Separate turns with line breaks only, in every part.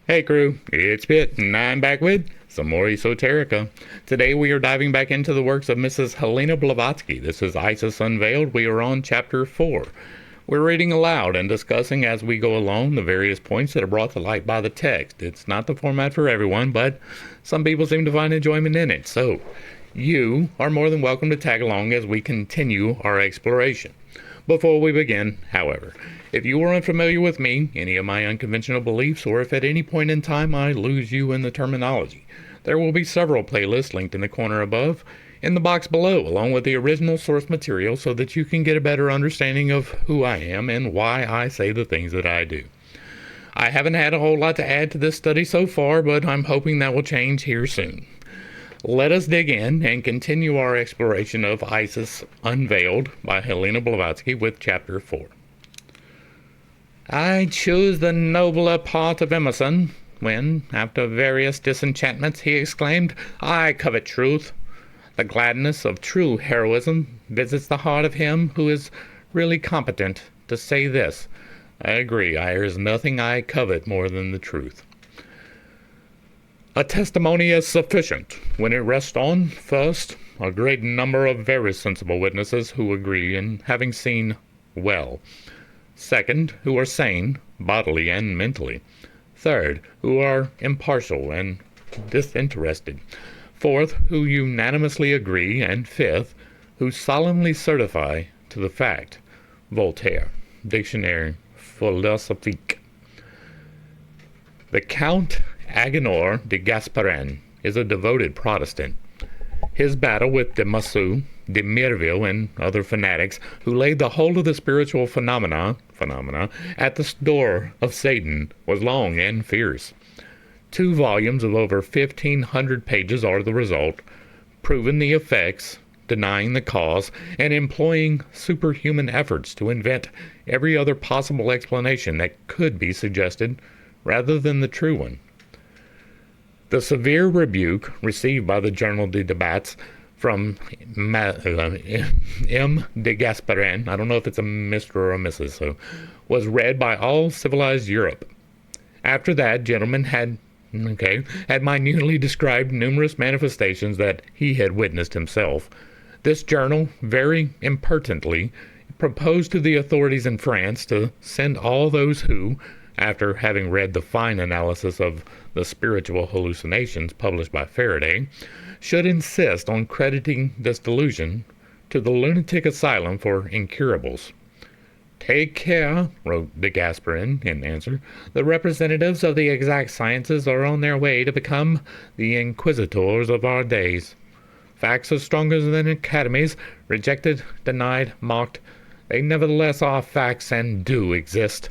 Hey crew, it's Pitt, and I'm back with some more Esoterica. Today we are diving back into the works of Mrs. Helena Blavatsky. This is Isis Unveiled. We are on Chapter 4. We're reading aloud and discussing as we go along the various points that are brought to light by the text. It's not the format for everyone, but some people seem to find enjoyment in it. So, you are more than welcome to tag along as we continue our exploration. Before we begin, however, if you are unfamiliar with me, any of my unconventional beliefs, or if at any point in time I lose you in the terminology, there will be several playlists linked in the corner above, in the box below, along with the original source material so that you can get a better understanding of who I am and why I say the things that I do. I haven't had a whole lot to add to this study so far, but I'm hoping that will change here soon. Let us dig in and continue our exploration of Isis Unveiled by Helena Blavatsky with Chapter 4. I choose the nobler part of Emerson, when, after various disenchantments, he exclaimed, I covet truth. The gladness of true heroism visits the heart of him who is really competent to say this. I agree, there is nothing I covet more than the truth. A testimony is sufficient when it rests on, first, a great number of very sensible witnesses who agree in having seen well. Second, who are sane, bodily and mentally. Third, who are impartial and disinterested. Fourth, who unanimously agree. And fifth, who solemnly certify to the fact. Voltaire, Dictionnaire Philosophique. The Count Agenor de Gasperin is a devoted Protestant. His battle with de Massue, de Mirville, and other fanatics who laid the whole of the spiritual phenomena at the door of Satan was long and fierce. 2 volumes of over 1,500 pages are the result, proving the effects, denying the cause, and employing superhuman efforts to invent every other possible explanation that could be suggested rather than the true one. The severe rebuke received by the Journal de Debats from M. de Gasperin, I don't know if it's a Mr. or a Mrs., so, was read by all civilized Europe. After that, gentleman had minutely described numerous manifestations that he had witnessed himself. This journal, very impertinently, proposed to the authorities in France to send all those who, after having read the fine analysis of the spiritual hallucinations published by Faraday, should insist on crediting this delusion to the lunatic asylum for incurables. Take care, wrote de Gasperin in answer. The representatives of the exact sciences are on their way to become the inquisitors of our days. Facts are stronger than academies, rejected, denied, mocked. They nevertheless are facts and do exist.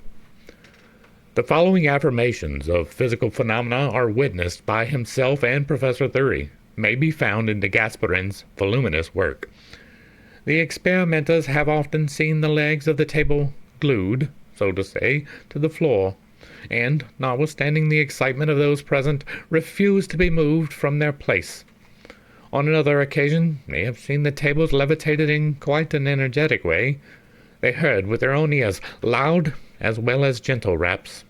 The following affirmations of physical phenomena are witnessed by himself and Professor Thury, may be found in de Gasperin's voluminous work. The experimenters have often seen the legs of the table glued, so to say, to the floor, and, notwithstanding the excitement of those present, refused to be moved from their place. On another occasion, they have seen the tables levitated in quite an energetic way. They heard with their own ears loud as well as gentle raps,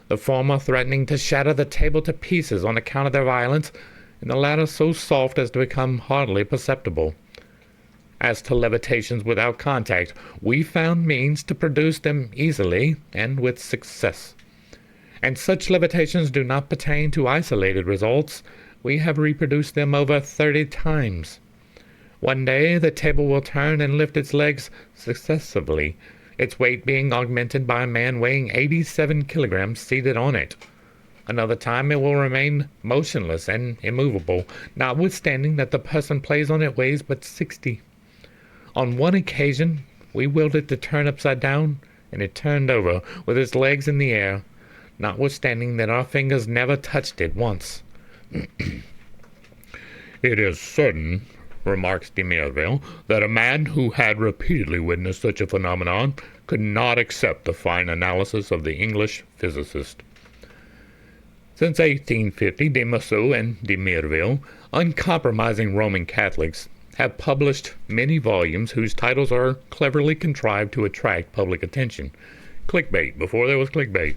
the former threatening to shatter the table to pieces on account of their violence, and the latter so soft as to become hardly perceptible. As to levitations without contact, we found means to produce them easily and with success. And such levitations do not pertain to isolated results. We have reproduced them over 30 times. One day the table will turn and lift its legs successively, its weight being augmented by a man weighing 87 kilograms seated on it. Another time it will remain motionless and immovable, notwithstanding that the person placed on it weighs but 60. On one occasion we willed it to turn upside down, and it turned over, with its legs in the air, notwithstanding that our fingers never touched it once. It is certain, remarks de Mirville, that a man who had repeatedly witnessed such a phenomenon could not accept the fine analysis of the English physicist. Since 1850, de Massue and de Mirville, uncompromising Roman Catholics, have published many volumes whose titles are cleverly contrived to attract public attention. Clickbait, before there was clickbait.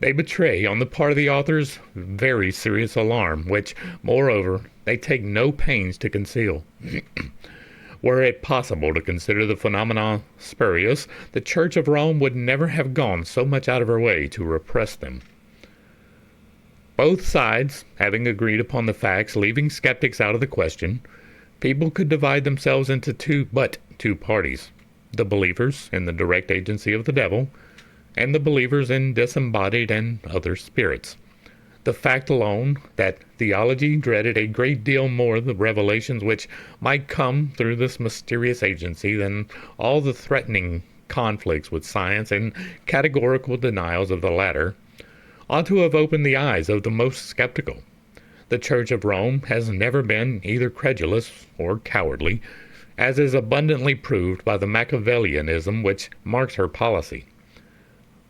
They betray, on the part of the authors, very serious alarm, which, moreover, they take no pains to conceal. Were it possible to consider the phenomena spurious, the Church of Rome would never have gone so much out of her way to repress them. Both sides, having agreed upon the facts, leaving skeptics out of the question, people could divide themselves into two parties: the believers in the direct agency of the devil, and the believers in disembodied and other spirits. The fact alone that theology dreaded a great deal more the revelations which might come through this mysterious agency than all the threatening conflicts with science and categorical denials of the latter ought to have opened the eyes of the most skeptical. The Church of Rome has never been either credulous or cowardly, as is abundantly proved by the Machiavellianism which marks her policy.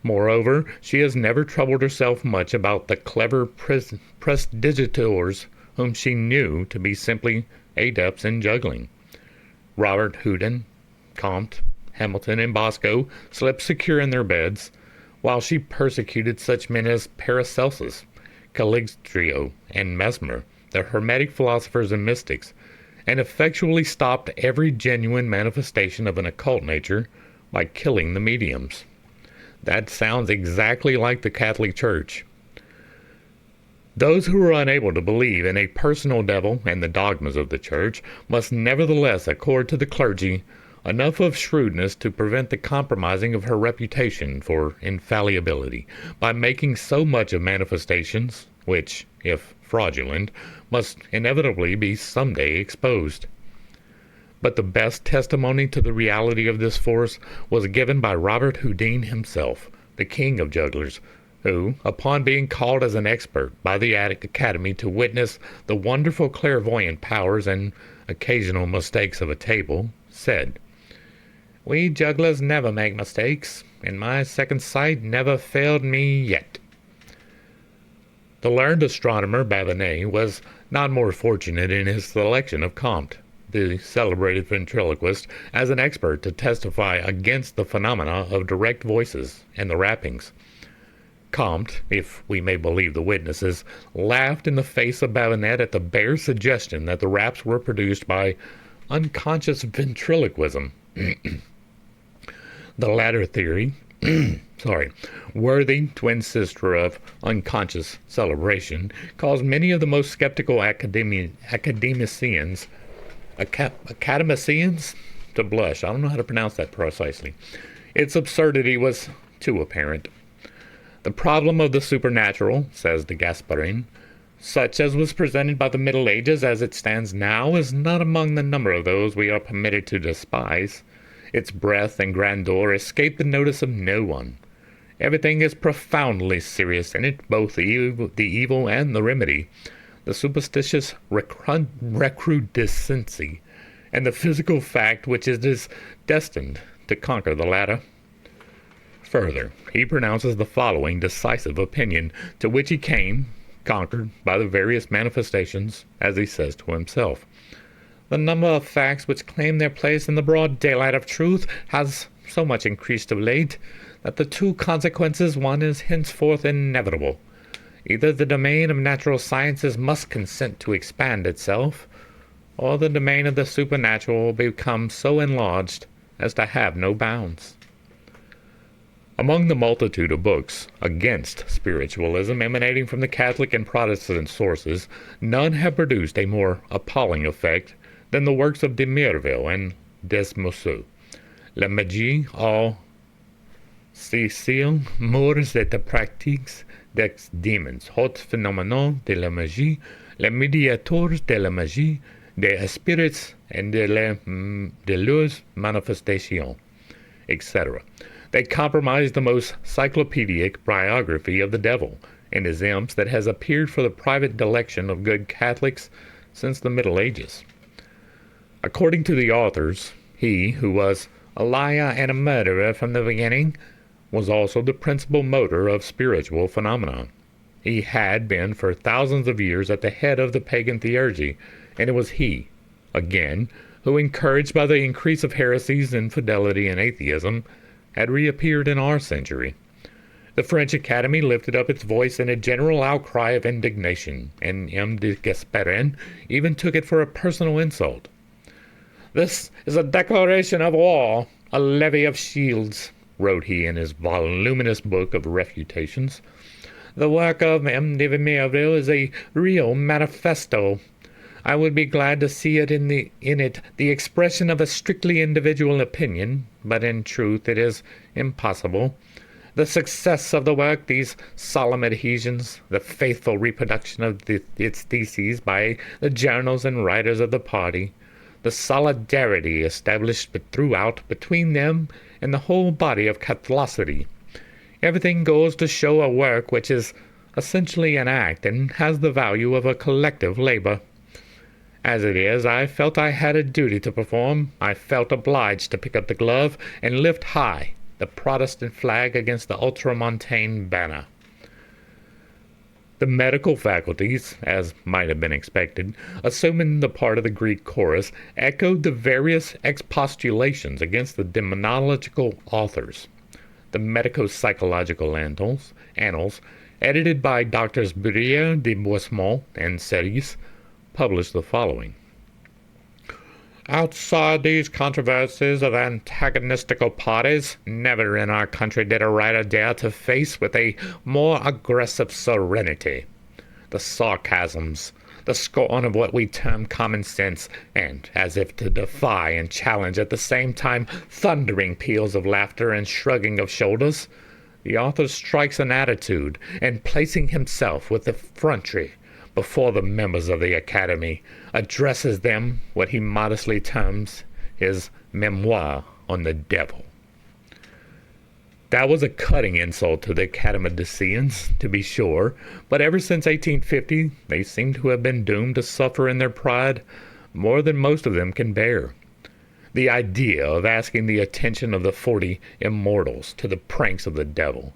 Moreover, she has never troubled herself much about the clever prestigitators whom she knew to be simply adepts in juggling. Robert Houdin, Comte, Hamilton, and Bosco slept secure in their beds, while she persecuted such men as Paracelsus, Caligostrio, and Mesmer, the Hermetic philosophers and mystics, and effectually stopped every genuine manifestation of an occult nature by killing the mediums. That sounds exactly like the Catholic Church. Those who are unable to believe in a personal devil and the dogmas of the Church must nevertheless accord to the clergy enough of shrewdness to prevent the compromising of her reputation for infallibility by making so much of manifestations, which, if fraudulent, must inevitably be someday exposed. But the best testimony to the reality of this force was given by Robert Houdin himself, the king of jugglers, who, upon being called as an expert by the Academy to witness the wonderful clairvoyant powers and occasional mistakes of a table, said, "We jugglers never make mistakes, and my second sight never failed me yet." The learned astronomer Babinet was not more fortunate in his selection of Comte, the celebrated ventriloquist, as an expert to testify against the phenomena of direct voices and the rappings. Comte, if we may believe the witnesses, laughed in the face of Babinet at the bare suggestion that the raps were produced by unconscious ventriloquism. The latter theory, worthy twin sister of unconscious celebration, caused many of the most skeptical academicians to blush. I don't know how to pronounce that precisely. Its absurdity was too apparent. The problem of the supernatural, says de Gasparin, such as was presented by the Middle Ages as it stands now, is not among the number of those we are permitted to despise. Its breadth and grandeur escape the notice of no one. Everything is profoundly serious in it, both the evil and the remedy, the superstitious recrudescency, and the physical fact which is destined to conquer the latter. Further, he pronounces the following decisive opinion, to which he came, conquered by the various manifestations, as he says to himself. The number of facts which claim their place in the broad daylight of truth has so much increased of late, that the two consequences one is henceforth inevitable. Either the domain of natural sciences must consent to expand itself, or the domain of the supernatural will become so enlarged as to have no bounds. Among the multitude of books against spiritualism emanating from the Catholic and Protestant sources, none have produced a more appalling effect than the works of de Mirville and Desmousseau. La magie aux Céciles, mores et pratiques des démons, hot phénoménons de la magie, les médiateurs de la magie, des spirits and de leurs manifestations, etc. They compromise the most cyclopedic biography of the devil and his imps that has appeared for the private dilection of good Catholics since the Middle Ages. According to the authors, he, who was a liar and a murderer from the beginning, was also the principal motor of spiritual phenomena. He had been for thousands of years at the head of the pagan theurgy, and it was he, again, who, encouraged by the increase of heresies, infidelity, and atheism, had reappeared in our century. The French Academy lifted up its voice in a general outcry of indignation, and M. de Gasperin even took it for a personal insult. "This is a declaration of war, a levy of shields," wrote he in his voluminous book of Refutations. "The work of M. de Merville is a real manifesto. I would be glad to see it in it the expression of a strictly individual opinion, but in truth it is impossible. The success of the work, these solemn adhesions, the faithful reproduction of its theses by the journals and writers of the party, the solidarity established throughout between them and the whole body of Catholicity, everything goes to show a work which is essentially an act and has the value of a collective labor. As it is, I felt I had a duty to perform. I felt obliged to pick up the glove and lift high the Protestant flag against the ultramontane banner." The medical faculties, as might have been expected, assuming the part of the Greek chorus, echoed the various expostulations against the demonological authors. The medico-psychological annals, edited by Drs. Bourrier de Boismont and Cerise, published the following. "Outside these controversies of antagonistical parties, never in our country did a writer dare to face with a more aggressive serenity the sarcasms, the scorn of what we term common sense, and, as if to defy and challenge at the same time thundering peals of laughter and shrugging of shoulders, the author strikes an attitude, and placing himself with effrontery before the members of the Academy, addresses them what he modestly terms his memoir on the devil." That was a cutting insult to the academicians, to be sure, but ever since 1850 they seem to have been doomed to suffer in their pride more than most of them can bear. The idea of asking the attention of the 40 immortals to the pranks of the devil.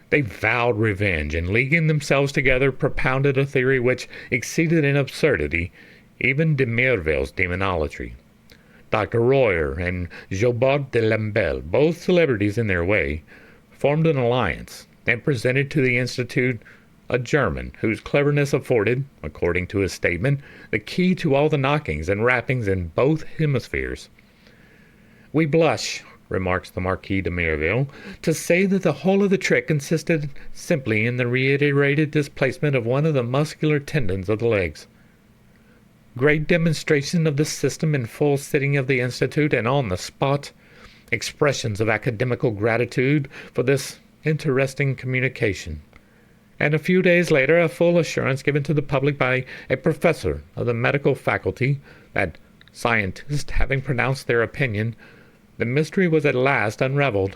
They vowed revenge, and leaguing themselves together, propounded a theory which exceeded in absurdity even de Merville's demonolatry. Dr. Royer and Jobard de Lambel, both celebrities in their way, formed an alliance and presented to the Institute a German whose cleverness afforded, according to his statement, the key to all the knockings and rappings in both hemispheres. "We blush," remarks the Marquis de Merville, "to say that the whole of the trick consisted simply in the reiterated displacement of one of the muscular tendons of the legs. Great demonstration of the system in full sitting of the Institute and on the spot. Expressions of academical gratitude for this interesting communication. And a few days later a full assurance given to the public by a professor of the medical faculty that, scientists having pronounced their opinion, the mystery was at last unraveled."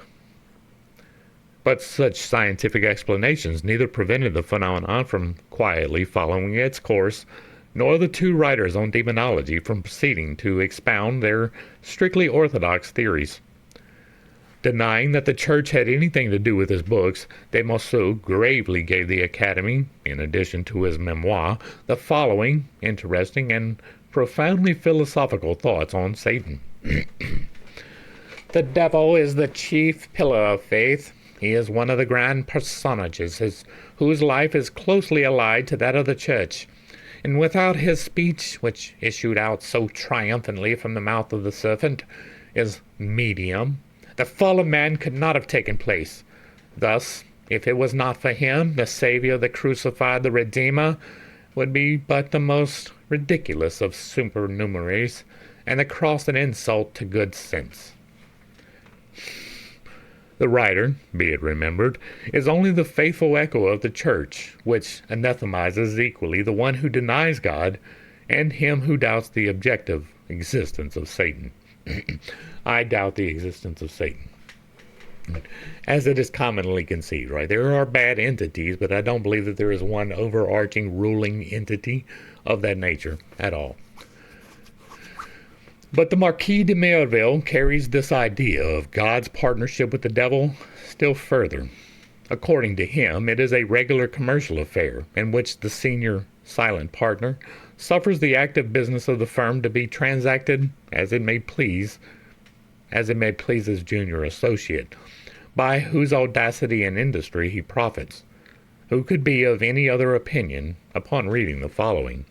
But such scientific explanations neither prevented the phenomenon from quietly following its course, nor the two writers on demonology from proceeding to expound their strictly orthodox theories. Denying that the Church had anything to do with his books, de Morceau gravely gave the Academy, in addition to his memoir, the following interesting and profoundly philosophical thoughts on Satan. "The devil is the chief pillar of faith. He is one of the grand personages whose life is closely allied to that of the Church. And without his speech, which issued out so triumphantly from the mouth of the serpent, is medium, the fall of man could not have taken place. Thus, if it was not for him, the Savior, the crucified, the Redeemer, would be but the most ridiculous of supernumeraries, and the cross an insult to good sense." The writer, be it remembered, is only the faithful echo of the Church, which anathemizes equally the one who denies God and him who doubts the objective existence of Satan. I doubt the existence of Satan, as it is commonly conceived, right? There are bad entities, but I don't believe that there is one overarching ruling entity of that nature at all. But the Marquis de Merville carries this idea of God's partnership with the devil still further. According to him, it is a regular commercial affair in which the senior silent partner suffers the active business of the firm to be transacted as it may please his junior associate. by whose audacity and industry he profits. Who could be of any other opinion upon reading the following?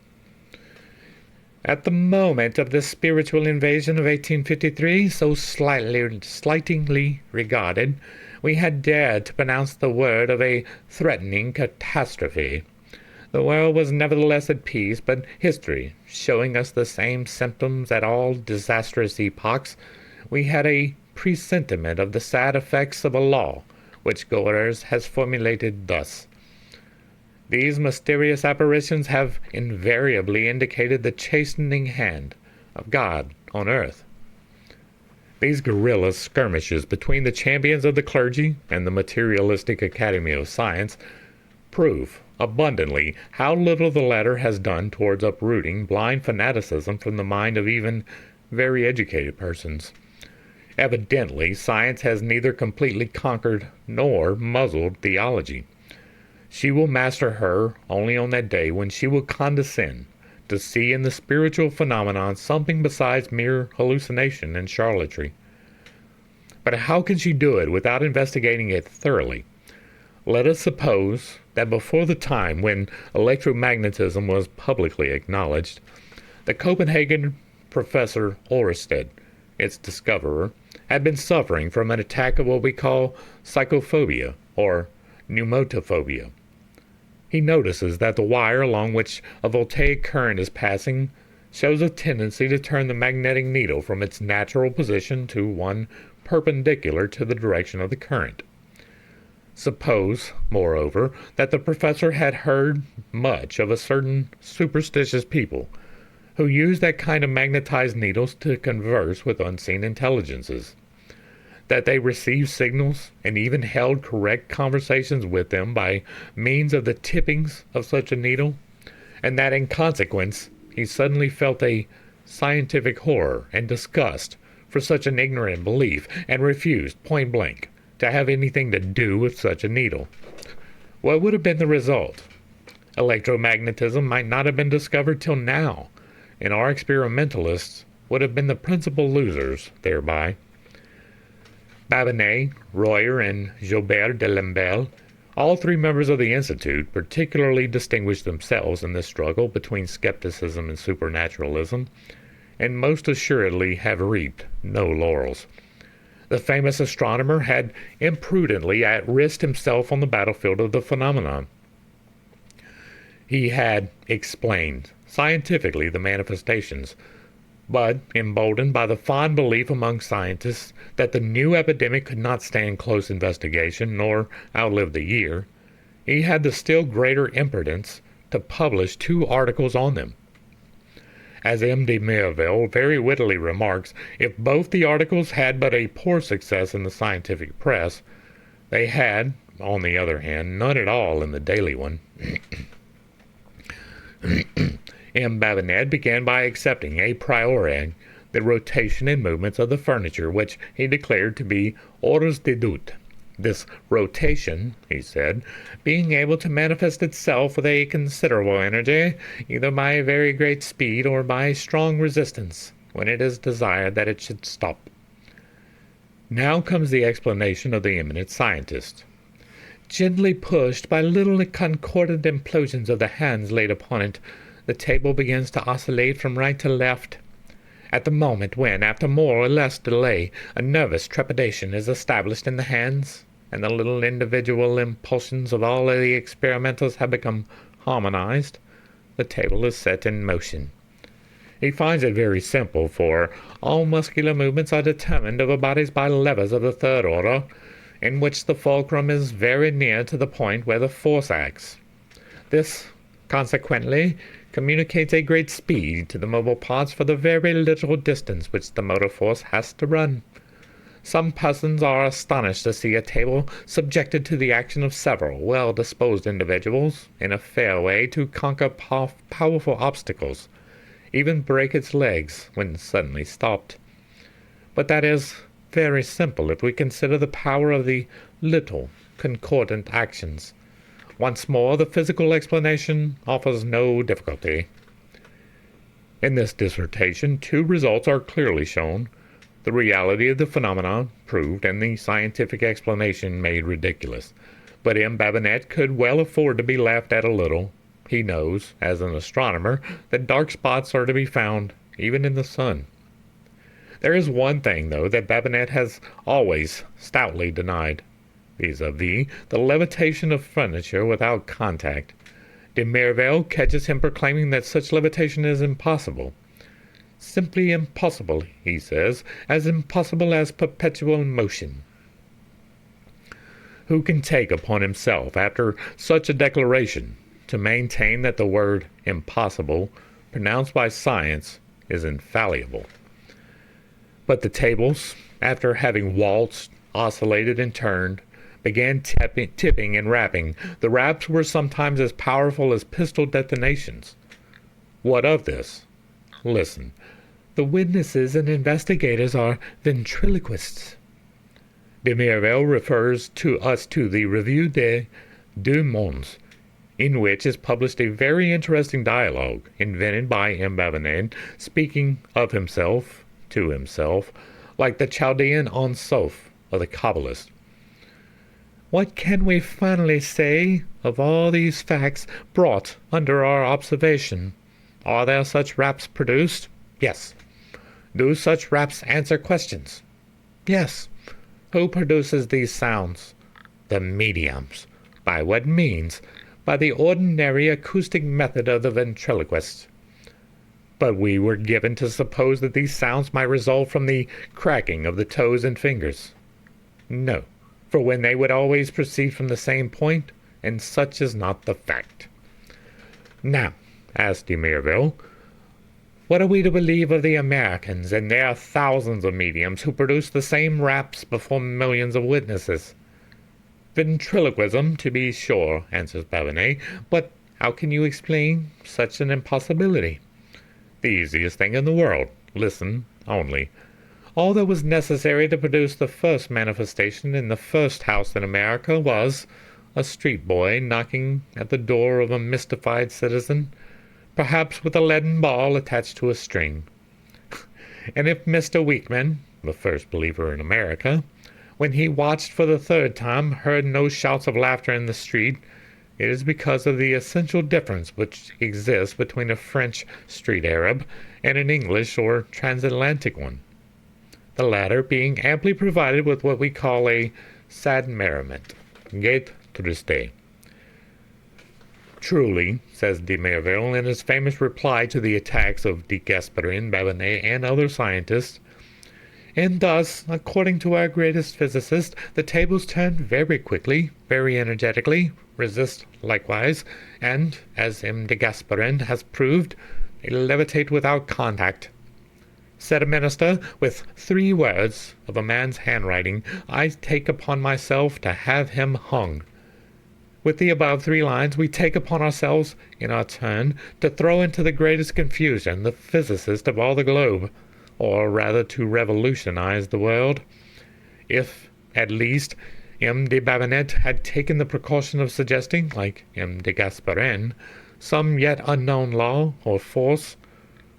At the moment of the spiritual invasion of 1853, so slightingly regarded, we had dared to pronounce the word of a threatening catastrophe. The world was nevertheless at peace, but history, showing us the same symptoms at all disastrous epochs, we had a presentiment of the sad effects of a law which Goers has formulated thus. These mysterious apparitions have invariably indicated the chastening hand of God on earth. These guerrilla skirmishes between the champions of the clergy and the materialistic Academy of Science prove abundantly how little the latter has done towards uprooting blind fanaticism from the mind of even very educated persons. Evidently, science has neither completely conquered nor muzzled theology. She will master her only on that day when she will condescend to see in the spiritual phenomenon something besides mere hallucination and charlatanry. But how can she do it without investigating it thoroughly? Let us suppose that before the time when electromagnetism was publicly acknowledged, the Copenhagen professor Oersted, its discoverer, had been suffering from an attack of what we call psychophobia or pneumotophobia. He notices that the wire along which a voltaic current is passing shows a tendency to turn the magnetic needle from its natural position to one perpendicular to the direction of the current. Suppose, moreover, that the professor had heard much of a certain superstitious people who use that kind of magnetized needles to converse with unseen intelligences, that they received signals and even held correct conversations with them by means of the tippings of such a needle, and that in consequence he suddenly felt a scientific horror and disgust for such an ignorant belief, and refused point-blank to have anything to do with such a needle. What would have been the result? Electromagnetism might not have been discovered till now, and our experimentalists would have been the principal losers thereby. Babinet, Royer, and Joubert de Lembel, all three members of the Institute, particularly distinguished themselves in this struggle between skepticism and supernaturalism, and most assuredly have reaped no laurels. The famous astronomer had imprudently risked himself on the battlefield of the phenomenon. He had explained scientifically the manifestations, but, emboldened by the fond belief among scientists that the new epidemic could not stand close investigation nor outlive the year, he had the still greater impudence to publish 2 articles on them. As M. de Merville very wittily remarks, if both the articles had but a poor success in the scientific press, they had, on the other hand, none at all in the daily one. M. Babinet began by accepting a priori the rotation and movements of the furniture, which he declared to be ordres de doute. This rotation, he said, being able to manifest itself with a considerable energy, either by a very great speed or by a strong resistance, when it is desired that it should stop. Now comes the explanation of the eminent scientist. Gently pushed by little concordant implosions of the hands laid upon it, the table begins to oscillate from right to left. At the moment when, after more or less delay, a nervous trepidation is established in the hands, and the little individual impulsions of all the experimenters have become harmonized, the table is set in motion. He finds it very simple, for all muscular movements are determined over bodies by levers of the 3rd order, in which the fulcrum is very near to the point where the force acts. This, consequently, communicates a great speed to the mobile parts for the very little distance which the motor force has to run. Some persons are astonished to see a table subjected to the action of several well-disposed individuals in a fair way to conquer powerful obstacles, even break its legs when suddenly stopped. But that is very simple if we consider the power of the little concordant actions. Once more, the physical explanation offers no difficulty. In this dissertation, 2 results are clearly shown. the reality of the phenomenon proved and the scientific explanation made ridiculous. But M. Babinet could well afford to be laughed at a little. He knows, as an astronomer, that dark spots are to be found even in the sun. There is one thing, though, that Babinet has always stoutly denied, vis-a-vis the levitation of furniture without contact. De Merville catches him proclaiming that such levitation is impossible. Simply impossible, he says, as impossible as perpetual motion. Who can take upon himself, after such a declaration, to maintain that the word impossible, pronounced by science, is infallible? But the tables, after having waltzed, oscillated, and turned, began tipping and rapping. The raps were sometimes as powerful as pistol detonations. What of this? Listen. The witnesses and investigators are ventriloquists. De Merville refers to us to the Revue des Deux Mondes, in which is published a very interesting dialogue invented by M. Babinet, speaking of himself, to himself, like the Chaldean Ansoph of the Kabbalist. What can we finally say of all these facts brought under our observation? Are there such raps produced? Yes. Do such raps answer questions? Yes. Who produces these sounds? The mediums. By what means? By the ordinary acoustic method of the ventriloquist. But we were given to suppose that these sounds might result from the cracking of the toes and fingers. No, for when they would always proceed from the same point, and such is not the fact. Now, asked de Merville, what are we to believe of the Americans and their thousands of mediums who produce the same raps before millions of witnesses? Ventriloquism, to be sure, answers Babinet, but how can you explain such an impossibility? The easiest thing in the world. Listen only. All that was necessary to produce the first manifestation in the first house in America was a street boy knocking at the door of a mystified citizen, perhaps with a leaden ball attached to a string. And if Mr. Weekman, the first believer in America, when he watched for the third time, heard no shouts of laughter in the street, it is because of the essential difference which exists between a French street Arab and an English or transatlantic one, the latter being amply provided with what we call a sad merriment, gaîté triste. Truly, says de Merville in his famous reply to the attacks of de Gasperin, Babinet, and other scientists, and thus, according to our greatest physicist, the tables turn very quickly, very energetically, resist likewise, and, as M. de Gasperin has proved, they levitate without contact. Said a minister, with 3 words of a man's handwriting, I take upon myself to have him hung. With the above 3 lines, we take upon ourselves, in our turn, to throw into the greatest confusion the physicist of all the globe, or rather to revolutionize the world. If, at least, M. de Babinet had taken the precaution of suggesting, like M. de Gasperin, some yet unknown law or force,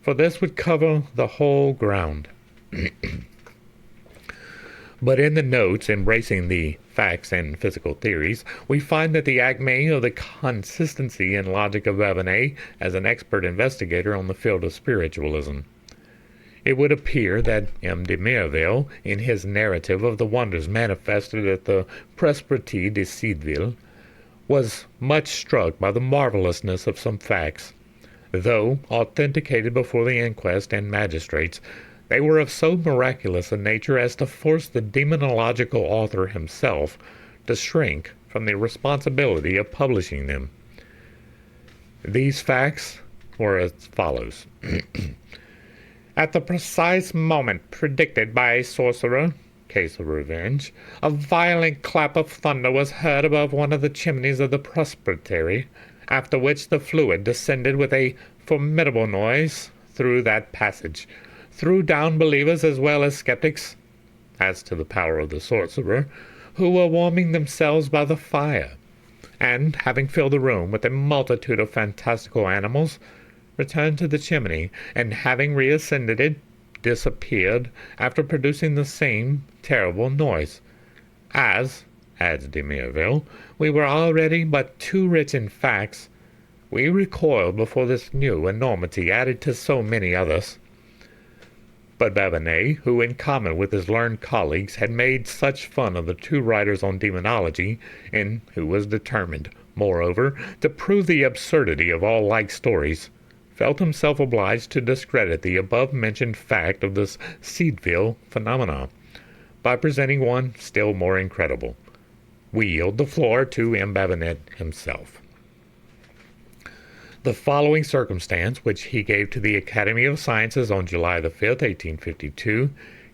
for this would cover the whole ground. But in the notes embracing the facts and physical theories, we find that the acme of the consistency and logic of Babinet as an expert investigator on the field of spiritualism. It would appear that M. de Merville, in his narrative of the wonders manifested at the Presbytery de Seedville, was much struck by the marvelousness of some facts. Though authenticated before the inquest and magistrates, they were of so miraculous a nature as to force the demonological author himself to shrink from the responsibility of publishing them. These facts were as follows. At the precise moment predicted by a sorcerer, case of revenge, a violent clap of thunder was heard above one of the chimneys of the presbytery, after which the fluid descended with a formidable noise through that passage, threw down believers as well as skeptics, as to the power of the sorcerer, who were warming themselves by the fire, and, having filled the room with a multitude of fantastical animals, returned to the chimney, and having reascended it, disappeared after producing the same terrible noise. As, adds de Mirville, we were already but too rich in facts, we recoiled before this new enormity added to so many others. But Babinet, who in common with his learned colleagues had made such fun of the two writers on demonology, and who was determined, moreover, to prove the absurdity of all like stories, felt himself obliged to discredit the above-mentioned fact of this Seedville phenomena, by presenting one still more incredible. We yield the floor to M. Babinet himself. The following circumstance, which he gave to the Academy of Sciences on July the 5th, 1852,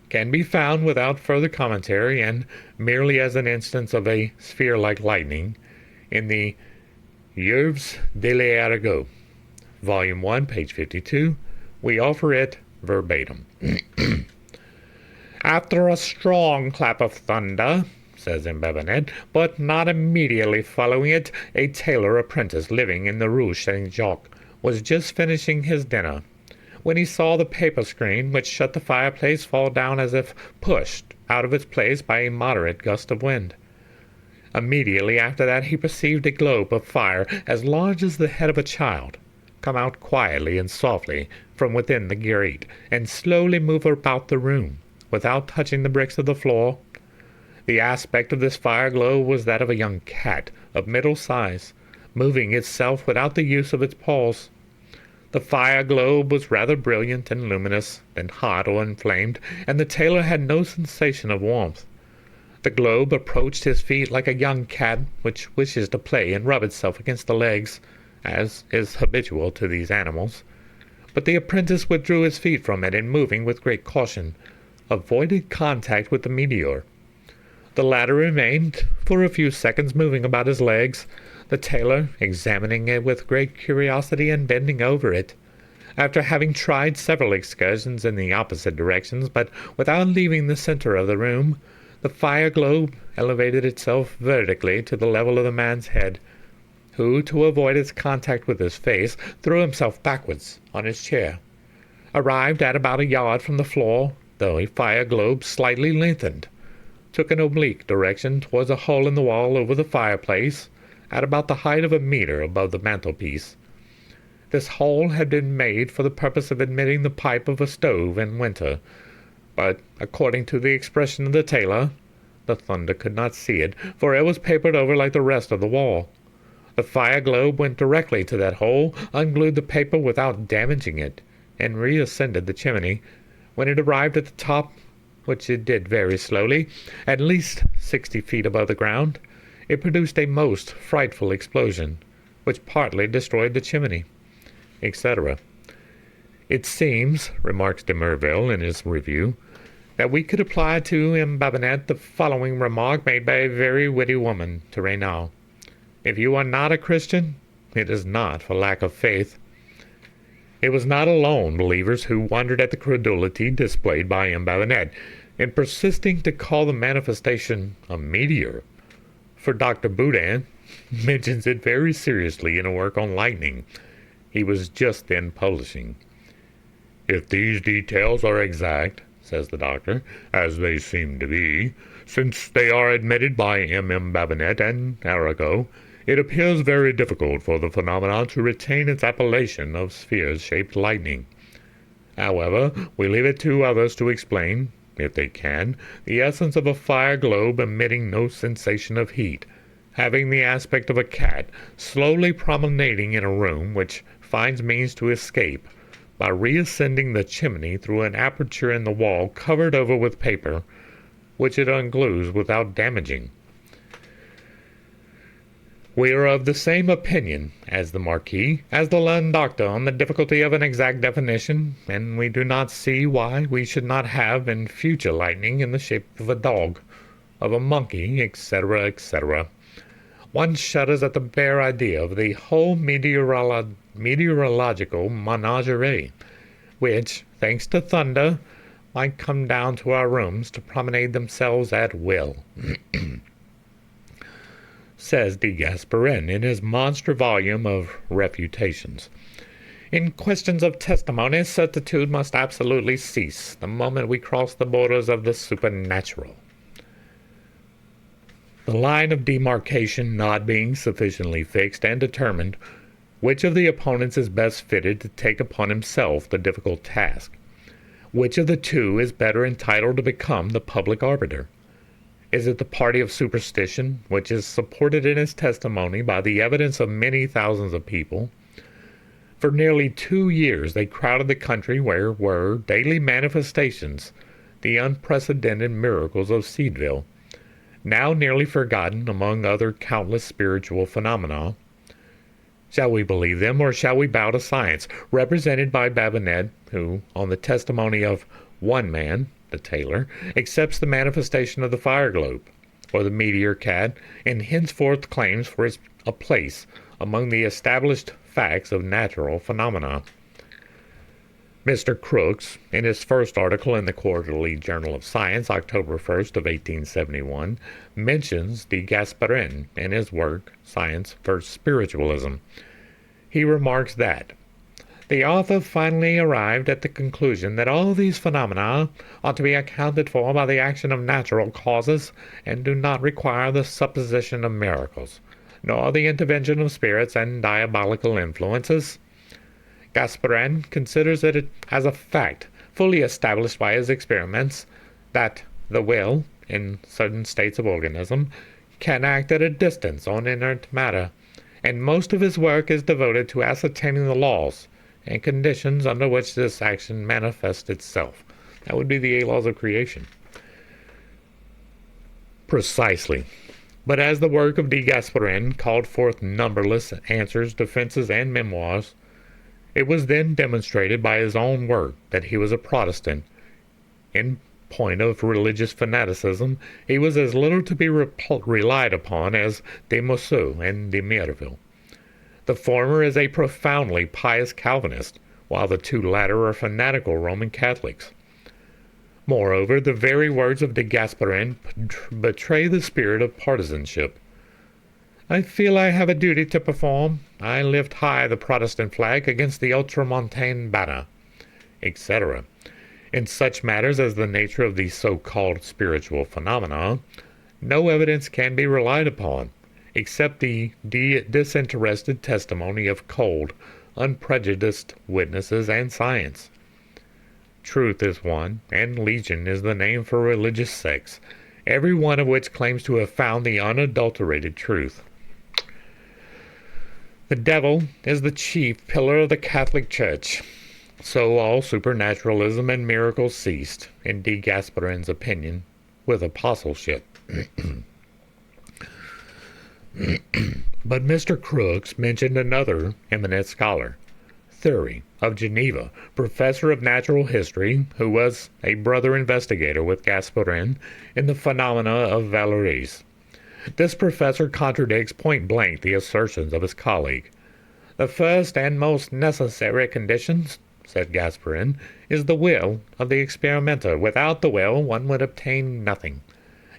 can be found without further commentary and merely as an instance of a sphere like lightning in the Œuvres de l'Arago, Volume 1, page 52. We offer it verbatim. After a strong clap of thunder, says M. Babinet, but not immediately following it, a tailor apprentice living in the Rue Saint-Jacques was just finishing his dinner, when he saw the paper screen which shut the fireplace fall down as if pushed out of its place by a moderate gust of wind. Immediately after that he perceived a globe of fire as large as the head of a child come out quietly and softly from within the grate, and slowly move about the room, without touching the bricks of the floor. The aspect of this fire globe was that of a young cat of middle size, moving itself without the use of its paws. The fire globe was rather brilliant and luminous than hot or inflamed, and the tailor had no sensation of warmth. The globe approached his feet like a young cat which wishes to play and rub itself against the legs, as is habitual to these animals. But the apprentice withdrew his feet from it, and moving with great caution, avoided contact with the meteor. The latter remained for a few seconds moving about his legs, the tailor examining it with great curiosity and bending over it. After having tried several excursions in the opposite directions, but without leaving the center of the room, the fire globe elevated itself vertically to the level of the man's head, who, to avoid its contact with his face, threw himself backwards on his chair. Arrived at about a yard from the floor, the fire globe slightly lengthened, took an oblique direction towards a hole in the wall over the fireplace, at about the height of a meter above the mantelpiece. This hole had been made for the purpose of admitting the pipe of a stove in winter, but, according to the expression of the tailor, the thunder could not see it, for it was papered over like the rest of the wall. The fire globe went directly to that hole, unglued the paper without damaging it, and reascended the chimney. When it arrived at the top, which it did very slowly, at least 60 feet above the ground, it produced a most frightful explosion, which partly destroyed the chimney, etc. It seems, remarks de Merville in his review, that we could apply to M. Babinet the following remark made by a very witty woman to Reynal. If you are not a Christian, it is not for lack of faith. It was not alone believers who wondered at the credulity displayed by M. Babinet in persisting to call the manifestation a meteor, for Dr. Boudin mentions it very seriously in a work on lightning he was just then publishing. If these details are exact, says the doctor, as they seem to be, since they are admitted by M. Babinet and Arago, it appears very difficult for the phenomenon to retain its appellation of sphere-shaped lightning. However, we leave it to others to explain, if they can, the essence of a fire globe emitting no sensation of heat, having the aspect of a cat slowly promenading in a room which finds means to escape by reascending the chimney through an aperture in the wall covered over with paper, which it unglues without damaging. We are of the same opinion as the Marquis, as the learned doctor, on the difficulty of an exact definition, and we do not see why we should not have in future lightning in the shape of a dog, of a monkey, etc., etc. One shudders at the bare idea of the whole meteorological menagerie, which, thanks to thunder, might come down to our rooms to promenade themselves at will. Says de Gasperin in his monster volume of Refutations. In questions of testimony, certitude must absolutely cease the moment we cross the borders of the supernatural. The line of demarcation not being sufficiently fixed and determined, which of the opponents is best fitted to take upon himself the difficult task? Which of the two is better entitled to become the public arbiter? Is it the party of superstition, which is supported in its testimony by the evidence of many thousands of people? For nearly 2 years they crowded the country where were daily manifestations, the unprecedented miracles of Seedville, now nearly forgotten among other countless spiritual phenomena. Shall we believe them, or shall we bow to science, represented by Babinet, who, on the testimony of one man, the tailor, accepts the manifestation of the fire globe, or the meteor cat, and henceforth claims for a place among the established facts of natural phenomena? Mr. Crookes, in his first article in the Quarterly Journal of Science, October 1st of 1871, mentions de Gasperin in his work Science vs. Spiritualism. He remarks that the author finally arrived at the conclusion that all these phenomena ought to be accounted for by the action of natural causes, and do not require the supposition of miracles, nor the intervention of spirits and diabolical influences. Gasperin considers it as a fact, fully established by his experiments, that the will, in certain states of organism, can act at a distance on inert matter, and most of his work is devoted to ascertaining the laws and conditions under which this action manifests itself. That would be the 8 laws of creation. Precisely. But as the work of de Gasperin called forth numberless answers, defenses, and memoirs, it was then demonstrated by his own work that he was a Protestant. In point of religious fanaticism, he was as little to be relied upon as de Mousseau and de Mireville. The former is a profoundly pious Calvinist, while the two latter are fanatical Roman Catholics. Moreover, the very words of de Gasperin betray the spirit of partisanship. I feel I have a duty to perform. I lift high the Protestant flag against the ultramontane banner, etc. In such matters as the nature of these so-called spiritual phenomena, no evidence can be relied upon, except the disinterested testimony of cold, unprejudiced witnesses and science. Truth is one, and legion is the name for religious sects, every one of which claims to have found the unadulterated truth. The devil is the chief pillar of the Catholic Church. So all supernaturalism and miracles ceased, in de Gasperin's opinion, with apostleship. But Mr. Crookes mentioned another eminent scholar, Thury, of Geneva, professor of natural history, who was a brother investigator with Gasperin in the phenomena of Valois. This professor contradicts point-blank the assertions of his colleague. The first and most necessary conditions, said Gasperin, is the will of the experimenter. Without the will, one would obtain nothing.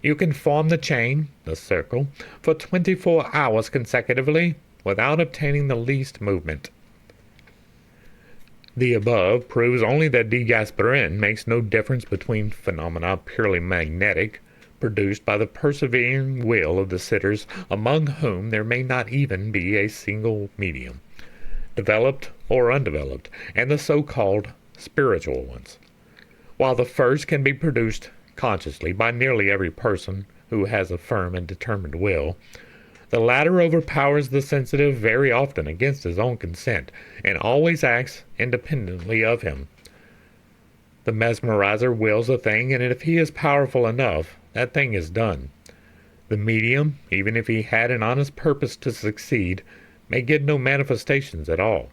You can form the chain, the circle, for 24 hours consecutively, without obtaining the least movement. The above proves only that de Gasperin makes no difference between phenomena purely magnetic, produced by the persevering will of the sitters, among whom there may not even be a single medium, developed or undeveloped, and the so-called spiritual ones. While the first can be produced consciously by nearly every person who has a firm and determined will, the latter overpowers the sensitive very often against his own consent, and always acts independently of him. The mesmerizer wills a thing, and if he is powerful enough, that thing is done. The medium, even if he had an honest purpose to succeed, may get no manifestations at all.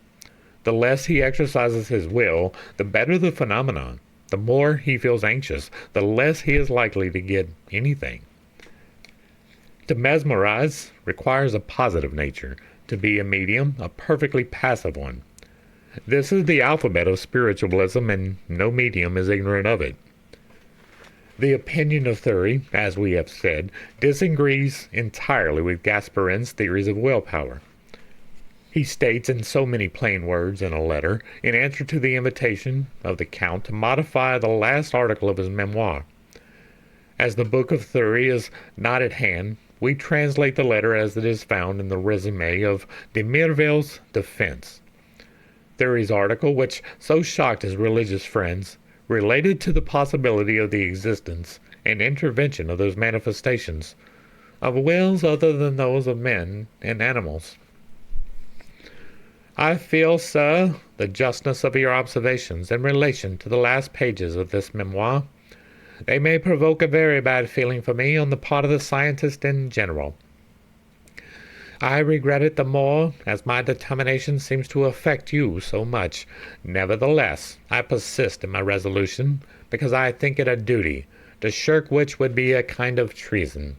The less he exercises his will, the better the phenomenon. The more he feels anxious, the less he is likely to get anything. To mesmerize requires a positive nature. To be a medium, a perfectly passive one. This is the alphabet of spiritualism, and no medium is ignorant of it. The opinion of Thury, as we have said, disagrees entirely with Gasperin's theories of willpower. He states in so many plain words in a letter, in answer to the invitation of the Count to modify the last article of his memoir. As the book of theory is not at hand, we translate the letter as it is found in the resume of de Mirville's defense. Theory's article, which so shocked his religious friends, related to the possibility of the existence and intervention of those manifestations of wills other than those of men and animals. I feel, sir, the justness of your observations in relation to the last pages of this memoir. They may provoke a very bad feeling for me on the part of the scientist in general. I regret it the more as my determination seems to affect you so much. Nevertheless, I persist in my resolution because I think it a duty, to shirk which would be a kind of treason.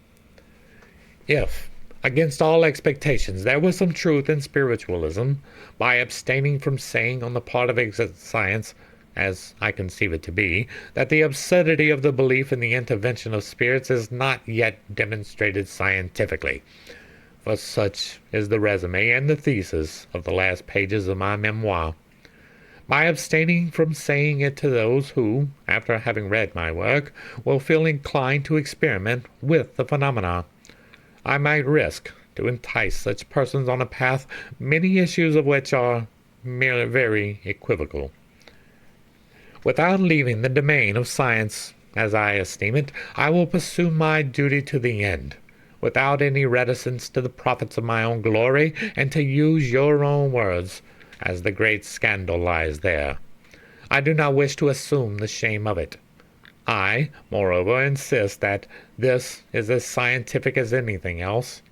If, against all expectations, there was some truth in spiritualism, by abstaining from saying on the part of science, as I conceive it to be, that the absurdity of the belief in the intervention of spirits is not yet demonstrated scientifically, for such is the resume and the thesis of the last pages of my memoir. By abstaining from saying it to those who, after having read my work, will feel inclined to experiment with the phenomena, I might risk to entice such persons on a path many issues of which are merely very equivocal. Without leaving the domain of science, as I esteem it, I will pursue my duty to the end, without any reticence to the profits of my own glory, and to use your own words, as the great scandal lies there. I do not wish to assume the shame of it. I, moreover, insist that this is as scientific as anything else.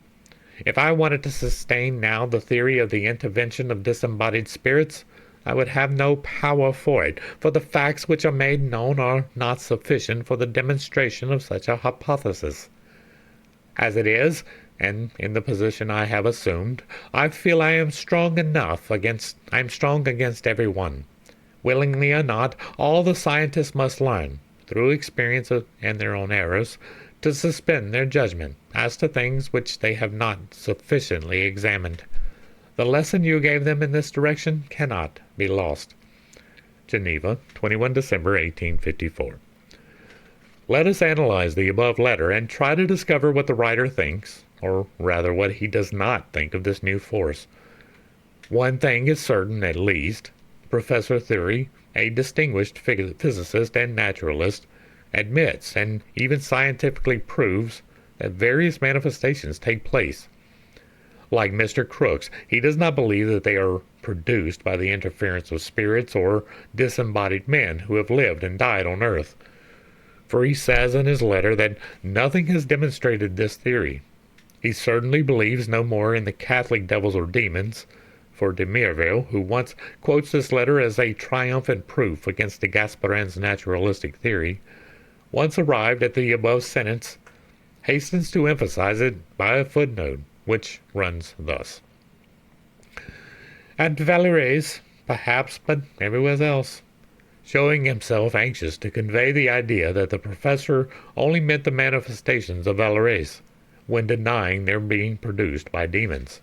If I wanted to sustain now the theory of the intervention of disembodied spirits, I would have no power for it, for the facts which are made known are not sufficient for the demonstration of such a hypothesis. As it is, and in the position I have assumed, I feel I am strong against every one. Willingly or not, all the scientists must learn, through experience and their own errors, to suspend their judgment as to things which they have not sufficiently examined. The lesson you gave them in this direction cannot be lost. Geneva, 21 December 1854. Let us analyze the above letter and try to discover what the writer thinks, or rather what he does not think of this new force. One thing is certain, at least. Professor Thury, a distinguished physicist and naturalist, admits and even scientifically proves that various manifestations take place. Like Mr. Crookes, he does not believe that they are produced by the interference of spirits or disembodied men who have lived and died on earth. For he says in his letter that nothing has demonstrated this theory. He certainly believes no more in the Catholic devils or demons, for de Mirville, who once quotes this letter as a triumphant proof against de Gasperin's naturalistic theory, once arrived at the above sentence, hastens to emphasize it by a footnote, which runs thus. At Valérie's, perhaps, but everywhere else, showing himself anxious to convey the idea that the professor only meant the manifestations of Valérie's, when denying their being produced by demons.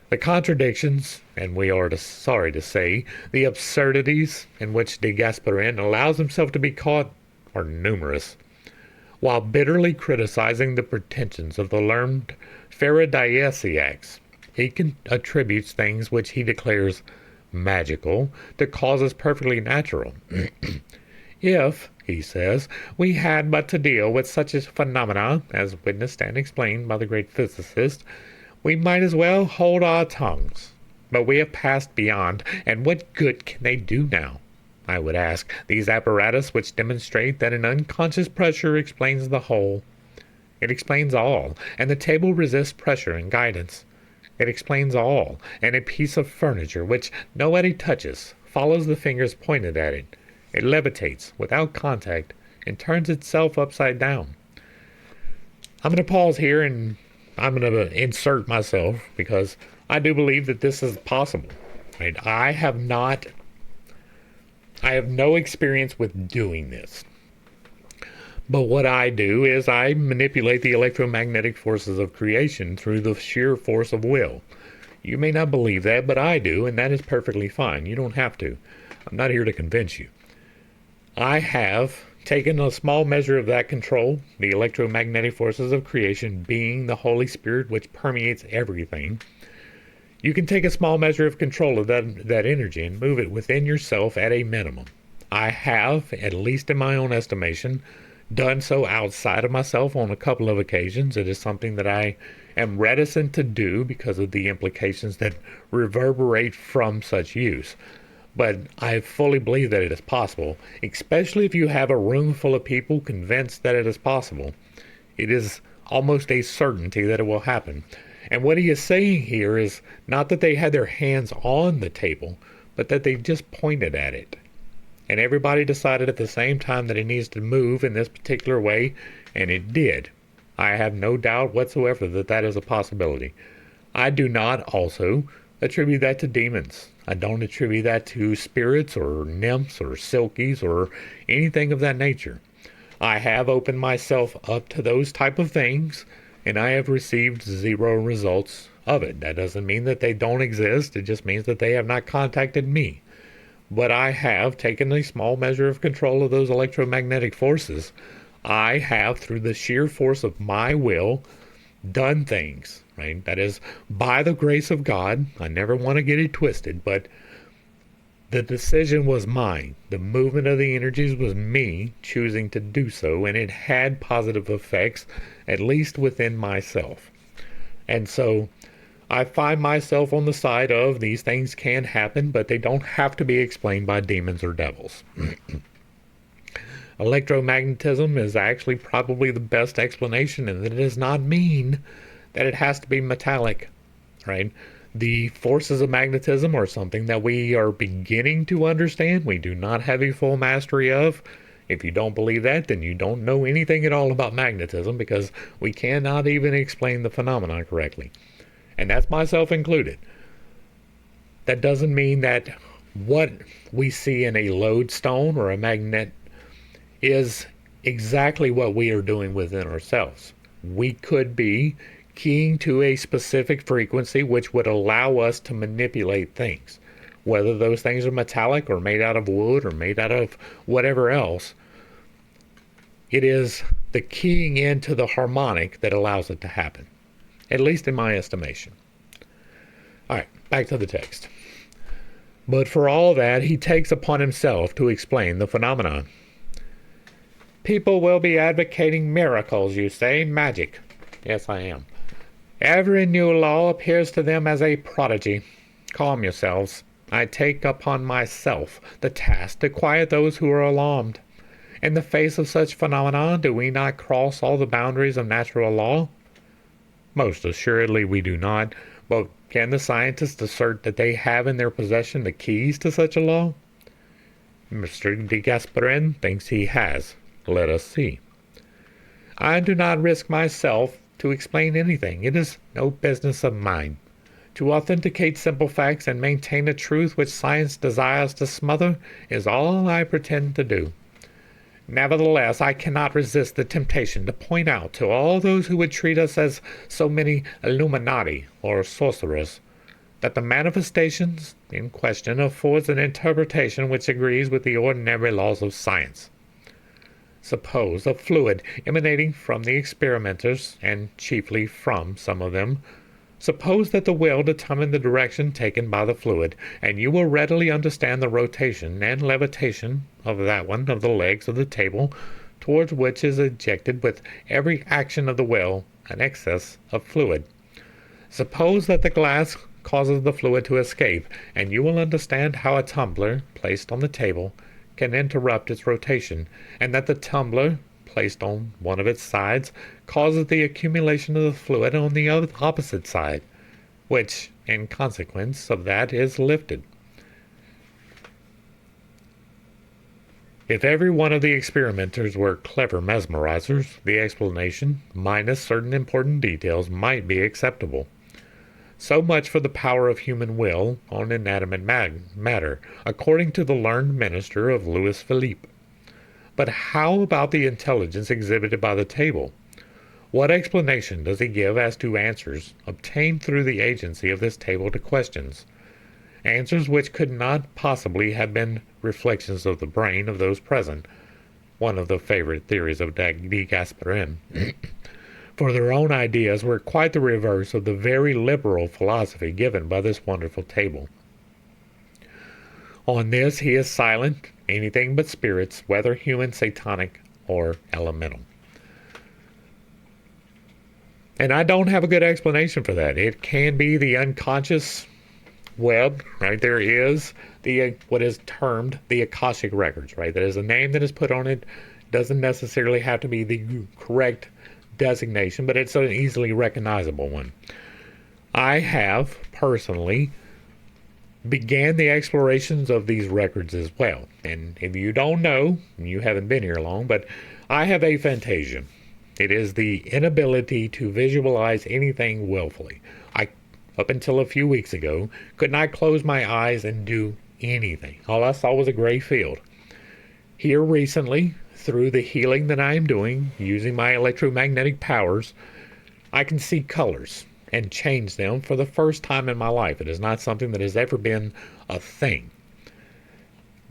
The contradictions, and we are sorry to say, the absurdities in which de Gasperin allows himself to be caught are numerous. While bitterly criticizing the pretensions of the learned Faradaysiacs, he attributes things which he declares magical to causes perfectly natural. If, he says, we had but to deal with such a phenomena as witnessed and explained by the great physicist, we might as well hold our tongues. But we have passed beyond, and what good can they do now? I would ask, these apparatus which demonstrate that an unconscious pressure explains the whole. It explains all, and the table resists pressure and guidance. It explains all, and a piece of furniture which nobody touches follows the fingers pointed at it. It levitates without contact and turns itself upside down. I'm going to pause here and I'm going to insert myself because I do believe that this is possible. Right? I have no experience with doing this. But what I do is I manipulate the electromagnetic forces of creation through the sheer force of will. You may not believe that, but I do, and that is perfectly fine. You don't have to. I'm not here to convince you. I have taken a small measure of that control, the electromagnetic forces of creation being the Holy Spirit which permeates everything. You can take a small measure of control of that energy and move it within yourself at a minimum. I have, at least in my own estimation, done so outside of myself on a couple of occasions. It is something that I am reticent to do because of the implications that reverberate from such use. But I fully believe that it is possible, especially if you have a room full of people convinced that it is possible. It is almost a certainty that it will happen. And what he is saying here is not that they had their hands on the table, but that they just pointed at it. And everybody decided at the same time that it needs to move in this particular way, and it did. I have no doubt whatsoever that that is a possibility. I do not also attribute that to demons. I don't attribute that to spirits or nymphs or silkies or anything of that nature. I have opened myself up to those type of things, and I have received zero results of it. That doesn't mean that they don't exist. It just means that they have not contacted me. But I have taken a small measure of control of those electromagnetic forces. I have, through the sheer force of my will, done things, right? That is, by the grace of God. I never want to get it twisted, but the decision was mine. The movement of the energies was me choosing to do so, and it had positive effects, at least within myself. And so I find myself on the side of these things can happen, but they don't have to be explained by demons or devils. Electromagnetism is actually probably the best explanation, and it does not mean that it has to be metallic, right? The forces of magnetism are something that we are beginning to understand. We do not have a full mastery of. If you don't believe that, then you don't know anything at all about magnetism, because we cannot even explain the phenomenon correctly. And that's myself included. That doesn't mean that what we see in a lodestone or a magnet is exactly what we are doing within ourselves. We could be keying to a specific frequency which would allow us to manipulate things. Whether those things are metallic or made out of wood or made out of whatever else, it is the keying into the harmonic that allows it to happen, at least in my estimation. All right, back to the text. But for all that, he takes upon himself to explain the phenomenon. People will be advocating miracles, you say, magic. Yes, I am. Every new law appears to them as a prodigy. Calm yourselves. I take upon myself the task to quiet those who are alarmed. In the face of such phenomena, do we not cross all the boundaries of natural law? Most assuredly we do not, but can the scientists assert that they have in their possession the keys to such a law? Mr. de Gasperin thinks he has. Let us see. I do not risk myself to explain anything. It is no business of mine. To authenticate simple facts and maintain a truth which science desires to smother is all I pretend to do. Nevertheless, I cannot resist the temptation to point out to all those who would treat us as so many Illuminati or sorcerers that the manifestations in question affords an interpretation which agrees with the ordinary laws of science. Suppose a fluid emanating from the experimenters, and chiefly from some of them. Suppose that the will determine the direction taken by the fluid, and you will readily understand the rotation and levitation of that one of the legs of the table, towards which is ejected with every action of the will an excess of fluid. Suppose that the glass causes the fluid to escape, and you will understand how a tumbler placed on the table can interrupt its rotation, and that the tumbler placed on one of its sides causes the accumulation of the fluid on the opposite side, which, in consequence of that, is lifted. If every one of the experimenters were clever mesmerizers, the explanation, minus certain important details, might be acceptable. So much for the power of human will on inanimate matter, according to the learned minister of Louis Philippe. But how about the intelligence exhibited by the table? What explanation does he give as to answers obtained through the agency of this table to questions? Answers which could not possibly have been reflections of the brain of those present, one of the favorite theories of de Gasperin. For their own ideas were quite the reverse of the very liberal philosophy given by this wonderful table. On this he is silent, anything but spirits, whether human, satanic, or elemental. And I don't have a good explanation for that. It can be the unconscious web, right? There is the what is termed the Akashic records, right? That is a name that is put on it. Doesn't necessarily have to be the correct designation, but it's an easily recognizable one. I have personally began the explorations of these records as well. And if you don't know, you haven't been here long, but I have aphantasia. It is the inability to visualize anything willfully. Up until a few weeks ago, could not close my eyes and do anything. All I saw was a gray field. Here recently, through the healing that I am doing, using my electromagnetic powers, I can see colors and change them for the first time in my life. It is not something that has ever been a thing.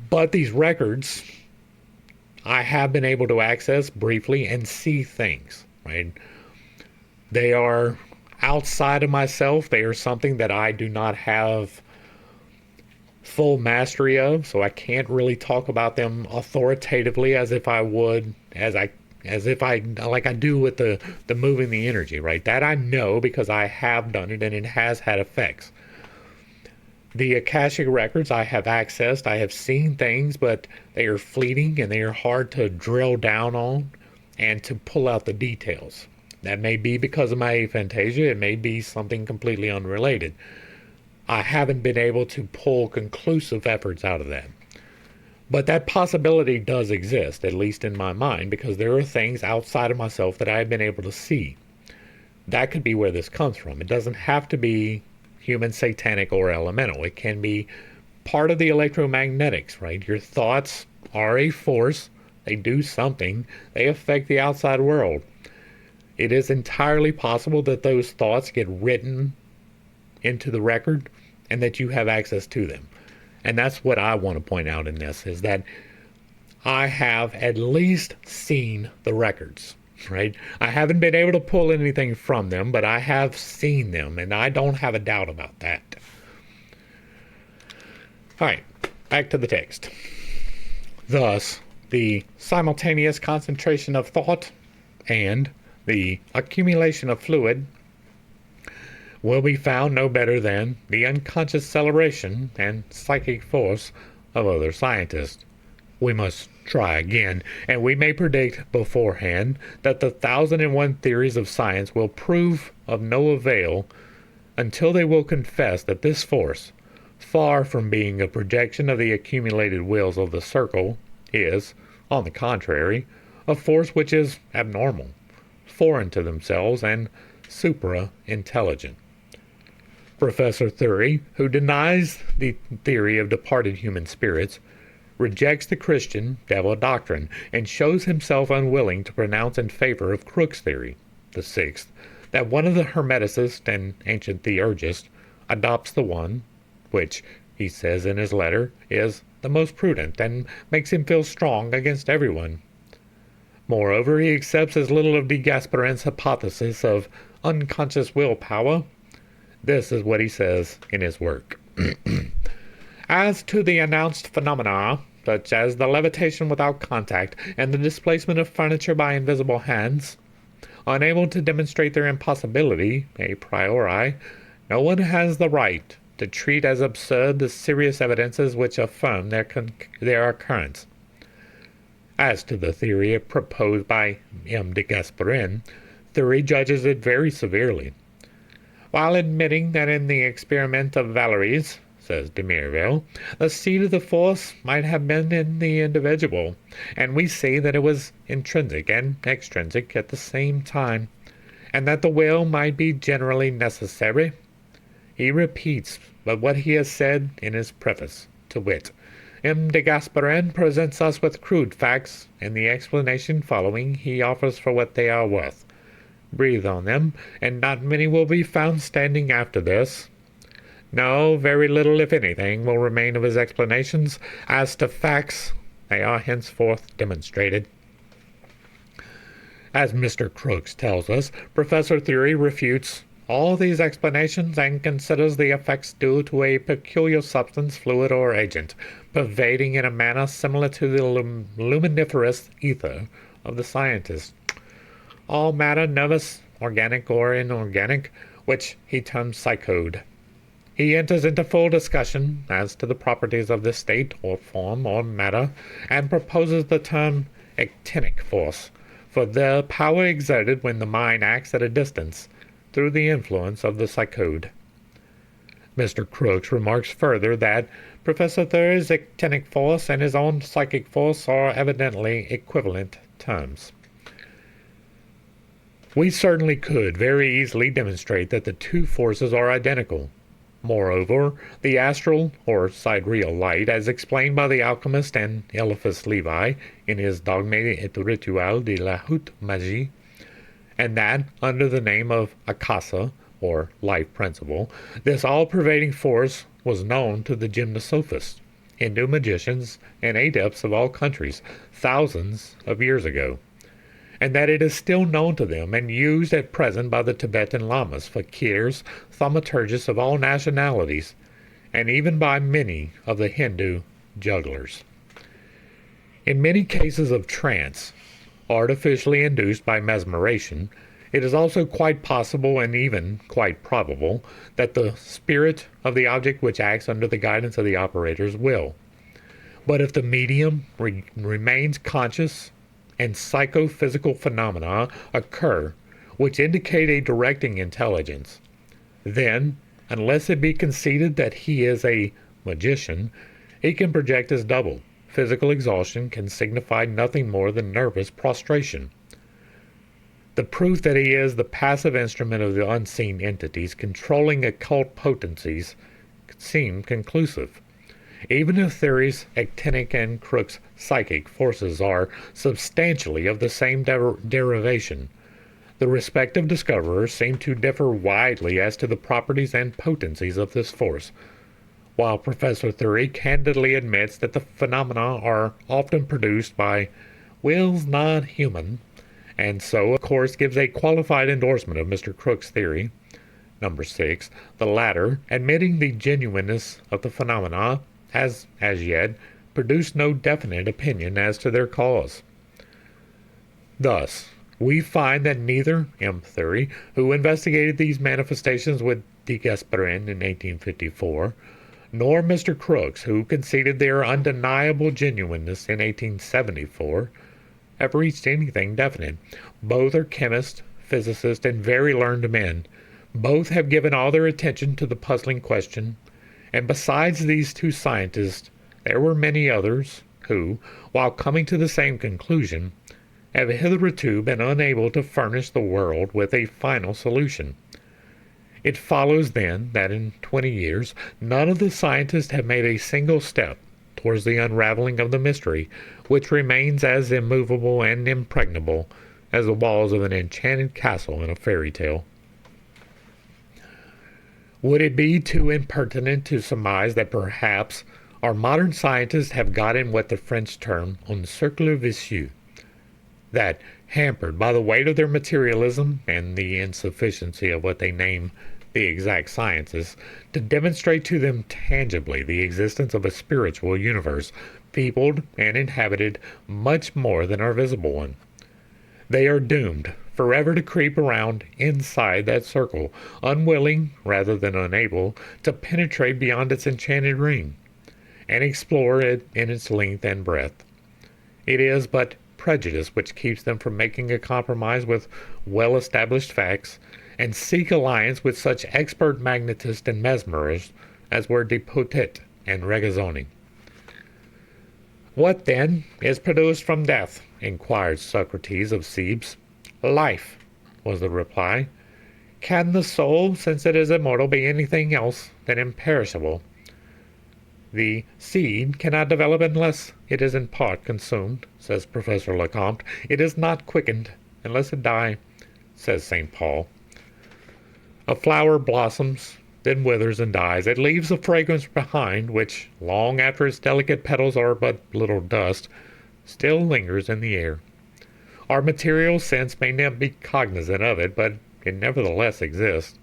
But these records, I have been able to access briefly and see things, right? They are outside of myself. They are something that I do not have full mastery of, so I can't really talk about them authoritatively as if I would, like I do with the moving the energy, right? That I know because I have done it and it has had effects. The Akashic records I have accessed, I have seen things, but they are fleeting and they are hard to drill down on and to pull out the details. That may be because of my aphantasia. It may be something completely unrelated. I haven't been able to pull conclusive efforts out of that. But that possibility does exist, at least in my mind, because there are things outside of myself that I have been able to see. That could be where this comes from. It doesn't have to be human, satanic, or elemental. It can be part of the electromagnetics, right? Your thoughts are a force. They do something. They affect the outside world. It is entirely possible that those thoughts get written into the record and that you have access to them. And that's what I want to point out in this, is that I have at least seen the records, right? I haven't been able to pull anything from them, but I have seen them, and I don't have a doubt about that. All right, back to the text. Thus, the simultaneous concentration of thought and the accumulation of fluid will be found no better than the unconscious celebration and psychic force of other scientists. We must try again, and we may predict beforehand that the 1,001 theories of science will prove of no avail until they will confess that this force, far from being a projection of the accumulated wills of the circle, is, on the contrary, a force which is abnormal, foreign to themselves, and supra-intelligent. Professor Thury, who denies the theory of departed human spirits, rejects the Christian devil doctrine, and shows himself unwilling to pronounce in favor of Crookes' theory, the sixth, that one of the Hermeticists and ancient theurgists adopts the one which, he says in his letter, is the most prudent, and makes him feel strong against everyone. Moreover, he accepts as little of de Gasperin's hypothesis of unconscious willpower. This is what he says in his work. As to the announced phenomena, such as the levitation without contact and the displacement of furniture by invisible hands, unable to demonstrate their impossibility a priori, no one has the right to treat as absurd the serious evidences which affirm their occurrence. As to the theory proposed by M. de Gasperin, Thury judges it very severely. While admitting that in the experiment of Valéry's, says de Mireville, the seat of the force might have been in the individual, and we see that it was intrinsic and extrinsic at the same time, and that the will might be generally necessary, he repeats but what he has said in his preface, to wit, M. de Gasperin presents us with crude facts, and the explanation following he offers for what they are worth. Breathe on them, and not many will be found standing after this. No, very little, if anything, will remain of his explanations. As to facts, they are henceforth demonstrated. As Mr. Crookes tells us, Professor Theory refutes all these explanations and considers the effects due to a peculiar substance, fluid, or agent, pervading in a manner similar to the luminiferous ether of the scientist. All matter, nervous, organic, or inorganic, which he terms psychode. He enters into full discussion as to the properties of this state, or form, or matter, and proposes the term actinic force, for the power exerted when the mind acts at a distance, through the influence of the psychode. Mr. Crookes remarks further that Professor Thur's actinic force and his own psychic force are evidently equivalent terms. We certainly could very easily demonstrate that the two forces are identical. Moreover, the astral or sidereal light, as explained by the alchemist and Eliphas Levi in his Dogme et Ritual de la Haute Magie, and that under the name of Akasa, or life principle, this all-pervading force was known to the gymnosophists, Hindu magicians, and adepts of all countries thousands of years ago, and that it is still known to them and used at present by the Tibetan lamas, fakirs, thaumaturgists of all nationalities, and even by many of the Hindu jugglers. In many cases of trance, artificially induced by mesmeration, it is also quite possible and even quite probable that the spirit of the object which acts under the guidance of the operator's will. But if the medium remains conscious and psychophysical phenomena occur which indicate a directing intelligence, then, unless it be conceded that he is a magician, he can project as double. Physical exhaustion can signify nothing more than nervous prostration. The proof that he is the passive instrument of the unseen entities controlling occult potencies seem conclusive. Even if Theory's actinic and Crookes' psychic forces are substantially of the same derivation, the respective discoverers seem to differ widely as to the properties and potencies of this force, while Professor Theory candidly admits that the phenomena are often produced by wills not human, and so, of course, gives a qualified endorsement of Mr. Crookes' theory. Number 6. The latter, admitting the genuineness of the phenomena, has, as yet, produced no definite opinion as to their cause. Thus, we find that neither M. Theory, who investigated these manifestations with de Gasperin in 1854, nor Mr. Crookes, who conceded their undeniable genuineness in 1874, have reached anything definite. Both are chemists, physicists, and very learned men. Both have given all their attention to the puzzling question, and besides these two scientists, there were many others who, while coming to the same conclusion, have hitherto been unable to furnish the world with a final solution. It follows, then, that in 20 years, none of the scientists have made a single step towards the unraveling of the mystery, which remains as immovable and impregnable as the walls of an enchanted castle in a fairy tale. Would it be too impertinent to surmise that perhaps our modern scientists have got in what the French term un cercle vicieux, that, hampered by the weight of their materialism and the insufficiency of what they name the exact sciences, to demonstrate to them tangibly the existence of a spiritual universe, peopled and inhabited much more than our visible one, they are doomed forever to creep around inside that circle, unwilling rather than unable to penetrate beyond its enchanted ring, and explore it in its length and breadth. It is but prejudice which keeps them from making a compromise with well-established facts, and seek alliance with such expert magnetists and mesmerists as were Despotet and Regazzoni. What, then, is produced from death? Inquired Socrates of Thebes. Life, was the reply. Can the soul, since it is immortal, be anything else than imperishable? The seed cannot develop unless it is in part consumed, says Professor Lecomte. It is not quickened unless it die. says St. Paul. A flower blossoms, then withers and dies. It leaves a fragrance behind, which, long after its delicate petals are but little dust, still lingers in the air. Our material sense may not be cognizant of it, but it nevertheless exists.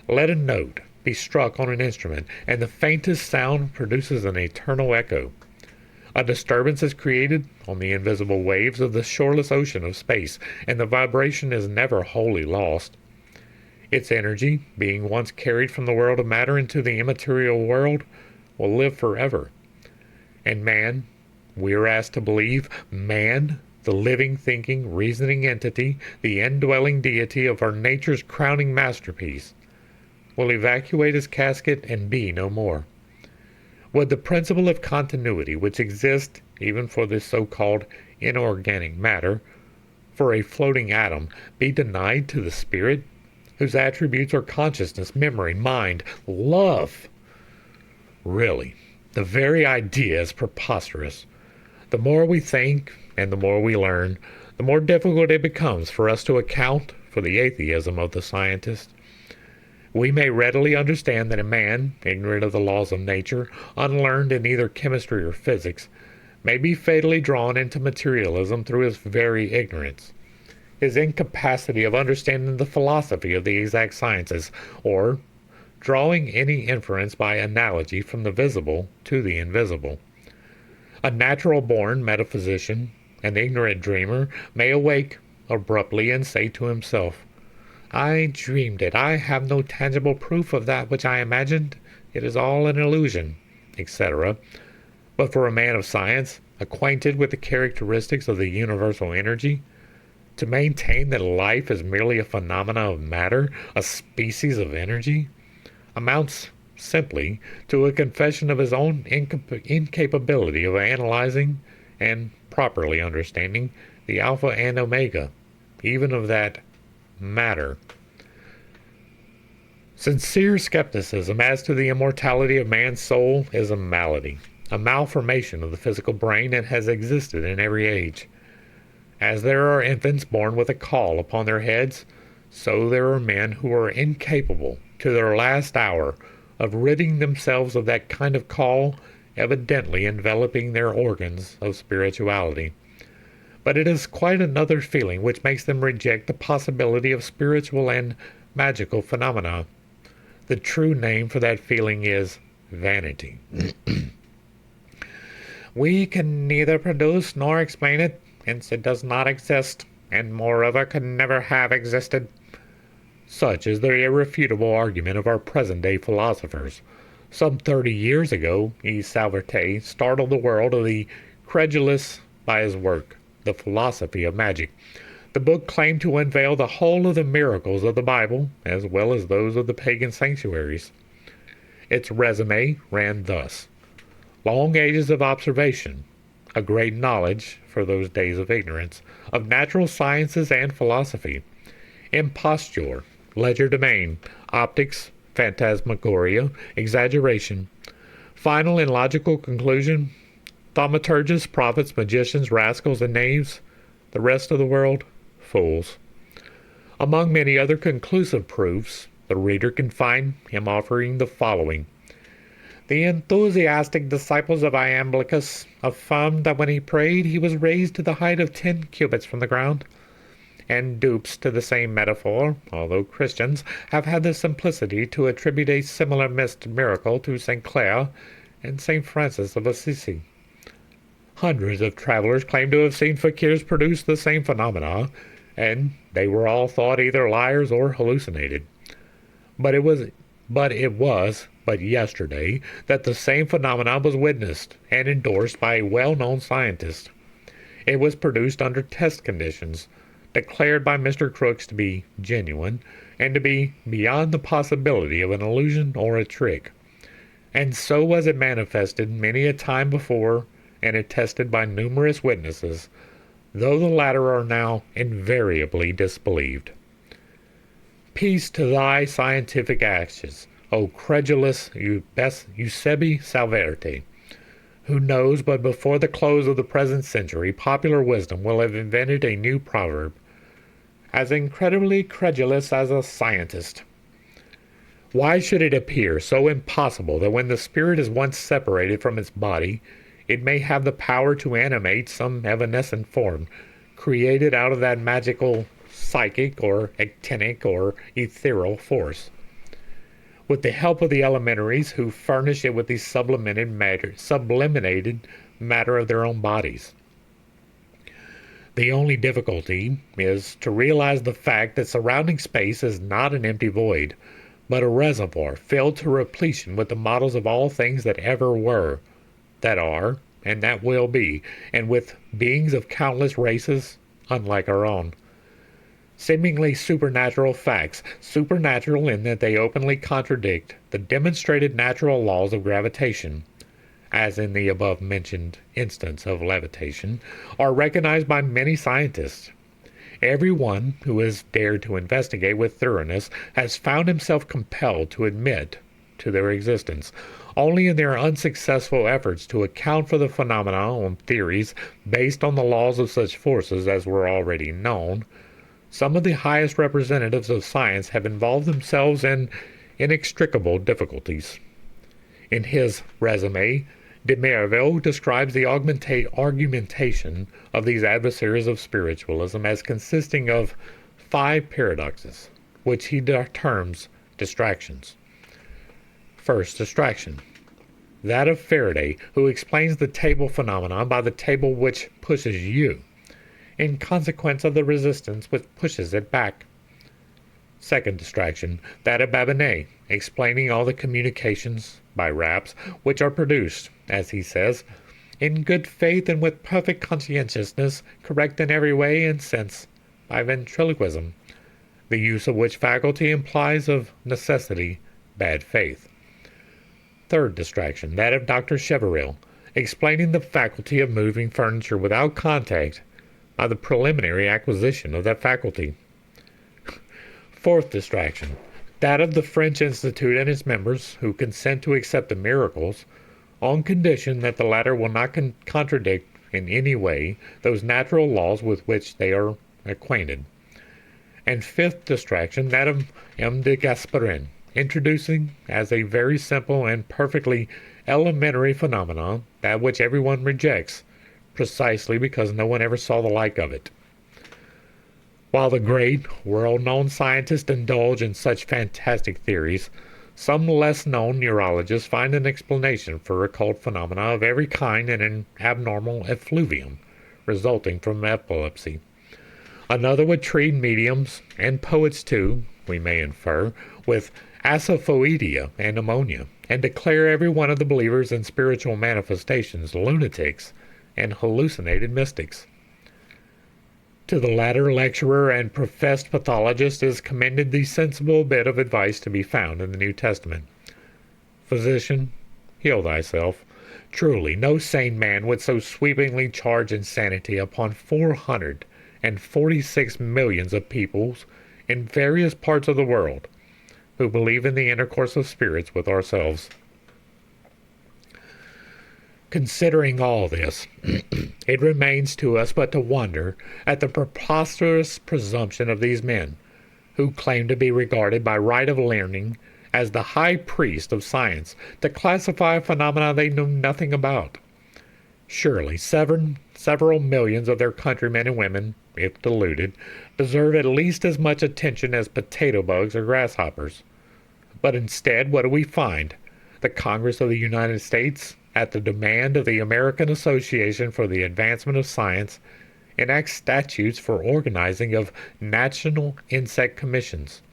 Let a note be struck on an instrument, and the faintest sound produces an eternal echo. A disturbance is created on the invisible waves of the shoreless ocean of space, and the vibration is never wholly lost. Its energy, being once carried from the world of matter into the immaterial world, will live forever. And man, we are asked to believe, man, the living, thinking, reasoning entity, the indwelling deity of our nature's crowning masterpiece, will evacuate his casket and be no more. Would the principle of continuity which exists even for this so-called inorganic matter, for a floating atom, be denied to the spirit, whose attributes are consciousness, memory, mind, love? Really, the very idea is preposterous. The more we think and the more we learn, the more difficult it becomes for us to account for the atheism of the scientist. We may readily understand that a man, ignorant of the laws of nature, unlearned in either chemistry or physics, may be fatally drawn into materialism through his very ignorance, his incapacity of understanding the philosophy of the exact sciences, or drawing any inference by analogy from the visible to the invisible. A natural-born metaphysician, an ignorant dreamer, may awake abruptly and say to himself, "I dreamed it. I have no tangible proof of that which I imagined. It is all an illusion," etc. But for a man of science, acquainted with the characteristics of the universal energy, to maintain that life is merely a phenomena of matter, a species of energy, amounts simply to a confession of his own incapability of analyzing and properly understanding the alpha and omega, even of that matter. Sincere skepticism as to the immortality of man's soul is a malady, a malformation of the physical brain, and has existed in every age. As there are infants born with a caul upon their heads, so there are men who are incapable, to their last hour, of ridding themselves of that kind of caul evidently enveloping their organs of spirituality. But it is quite another feeling which makes them reject the possibility of spiritual and magical phenomena. The true name for that feeling is vanity. We can neither produce nor explain it, hence it does not exist, and moreover could never have existed. Such is the irrefutable argument of our present-day philosophers. Some 30 years ago, E. Salvarte startled the world of the credulous by his work, The Philosophy of Magic. The book claimed to unveil the whole of the miracles of the Bible, as well as those of the pagan sanctuaries. Its resume ran thus: long ages of observation, a great knowledge, for those days of ignorance, of natural sciences and philosophy, imposture, legerdemain, optics, phantasmagoria, exaggeration, final and logical conclusion, thaumaturgists, prophets, magicians, rascals, and knaves, the rest of the world, fools. Among many other conclusive proofs, the reader can find him offering the following. The enthusiastic disciples of Iamblichus affirmed that when he prayed he was raised to the height of 10 cubits from the ground, and dupes to the same metaphor, although Christians, have had the simplicity to attribute a similar miracle to St. Clare and St. Francis of Assisi. Hundreds of travelers claim to have seen fakirs produce the same phenomena, and they were all thought either liars or hallucinated. But it was but yesterday that the same phenomenon was witnessed and endorsed by a well-known scientist. It was produced under test conditions, declared by Mr. Crooks to be genuine, and to be beyond the possibility of an illusion or a trick. And so was it manifested many a time before, and attested by numerous witnesses, though the latter are now invariably disbelieved. Peace to thy scientific ashes, O credulous Eusebi Salvarte! Who knows but before the close of the present century popular wisdom will have invented a new proverb, as incredibly credulous as a scientist. Why should it appear so impossible that when the spirit is once separated from its body, it may have the power to animate some evanescent form, created out of that magical psychic or actinic or ethereal force, with the help of the elementaries who furnish it with the sublimated matter of their own bodies? The only difficulty is to realize the fact that surrounding space is not an empty void, but a reservoir filled to repletion with the models of all things that ever were, that are, and that will be, and with beings of countless races unlike our own. Seemingly supernatural facts, supernatural in that they openly contradict the demonstrated natural laws of gravitation, as in the above-mentioned instance of levitation, are recognized by many scientists. Everyone who has dared to investigate with thoroughness has found himself compelled to admit to their existence. Only in their unsuccessful efforts to account for the phenomena on theories based on the laws of such forces as were already known, some of the highest representatives of science have involved themselves in inextricable difficulties. In his resume, de Merville describes the argumentation of these adversaries of spiritualism as consisting of 5 paradoxes, which he terms distractions. First distraction, that of Faraday, who explains the table phenomenon by the table which pushes you, in consequence of the resistance which pushes it back. Second distraction, that of Babinet's, explaining all the communications, by raps, which are produced, as he says, in good faith and with perfect conscientiousness, correct in every way and sense, by ventriloquism, the use of which faculty implies of necessity bad faith. Third distraction, that of Dr. Cheveril, explaining the faculty of moving furniture without contact by the preliminary acquisition of that faculty. Fourth distraction, that of the French Institute and its members who consent to accept the miracles on condition that the latter will not contradict in any way those natural laws with which they are acquainted. And fifth distraction, that of M. de Gasperin, introducing as a very simple and perfectly elementary phenomenon that which everyone rejects, precisely because no one ever saw the like of it. While the great, world-known scientists indulge in such fantastic theories, some less-known neurologists find an explanation for occult phenomena of every kind in an abnormal effluvium resulting from epilepsy. Another would treat mediums, and poets too, we may infer, with asphophobia and pneumonia, and declare every one of the believers in spiritual manifestations lunatics and hallucinated mystics. To the latter lecturer and professed pathologist is commended the sensible bit of advice to be found in the New Testament. Physician, heal thyself. Truly, no sane man would so sweepingly charge insanity upon 446 millions of peoples in various parts of the world who believe in the intercourse of spirits with ourselves. Considering all this, it remains to us but to wonder at the preposterous presumption of these men, who claim to be regarded by right of learning as the high priest of science, to classify phenomena they know nothing about. Surely several millions of their countrymen and women, if deluded, deserve at least as much attention as potato bugs or grasshoppers. But instead, what do we find? The Congress of the United States, at the demand of the American Association for the Advancement of Science, enacts statutes for organizing of national insect commissions.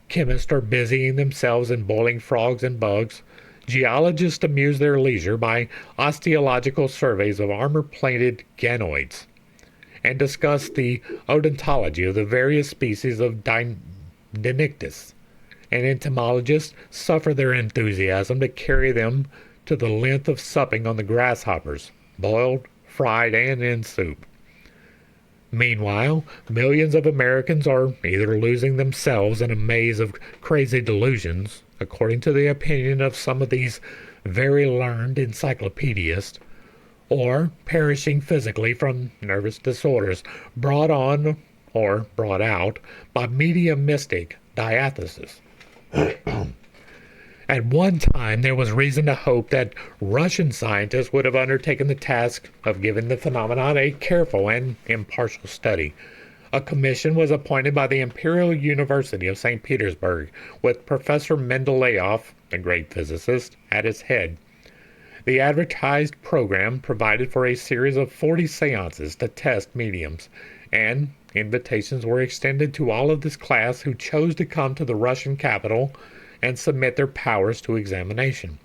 Chemists are busying themselves in boiling frogs and bugs. Geologists amuse their leisure by osteological surveys of armor-plated ganoids, and discuss the odontology of the various species of Dinictis. And entomologists suffer their enthusiasm to carry them to the length of supping on the grasshoppers, boiled, fried, and in soup. Meanwhile, millions of Americans are either losing themselves in a maze of crazy delusions, according to the opinion of some of these very learned encyclopedists, or perishing physically from nervous disorders brought on or brought out, by medium mystic diathesis. At one time, there was reason to hope that Russian scientists would have undertaken the task of giving the phenomenon a careful and impartial study. A commission was appointed by the Imperial University of St. Petersburg, with Professor Mendeleev, the great physicist, at its head. The advertised program provided for a series of 40 seances to test mediums, and invitations were extended to all of this class who chose to come to the Russian capital and submit their powers to examination.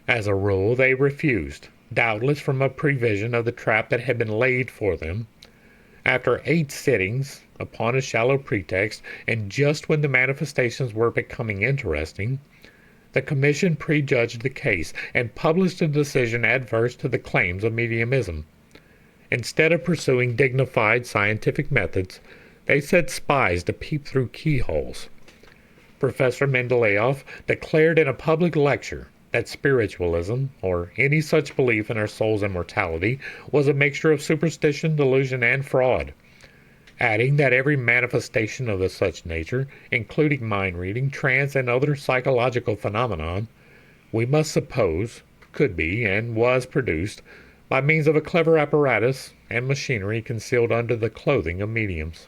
As a rule, they refused, doubtless from a prevision of the trap that had been laid for them. After 8 sittings, upon a shallow pretext, and just when the manifestations were becoming interesting, the commission prejudged the case and published a decision adverse to the claims of mediumism. Instead of pursuing dignified scientific methods, they set spies to peep through keyholes. Professor Mendeleev declared in a public lecture that spiritualism, or any such belief in our soul's immortality, was a mixture of superstition, delusion, and fraud, adding that every manifestation of such nature, including mind-reading, trance, and other psychological phenomenon, we must suppose could be and was produced by means of a clever apparatus and machinery concealed under the clothing of mediums.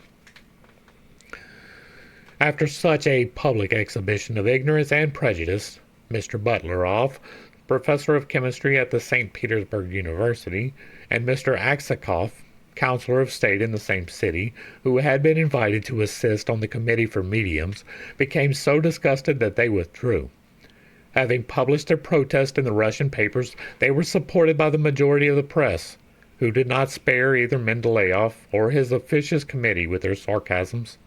After such a public exhibition of ignorance and prejudice, Mr. Butlerov, professor of chemistry at the St. Petersburg University, and Mr. Aksakoff, counselor of state in the same city, who had been invited to assist on the committee for mediums, became so disgusted that they withdrew. Having published their protest in the Russian papers, they were supported by the majority of the press, who did not spare either Mendeleev or his officious committee with their sarcasms.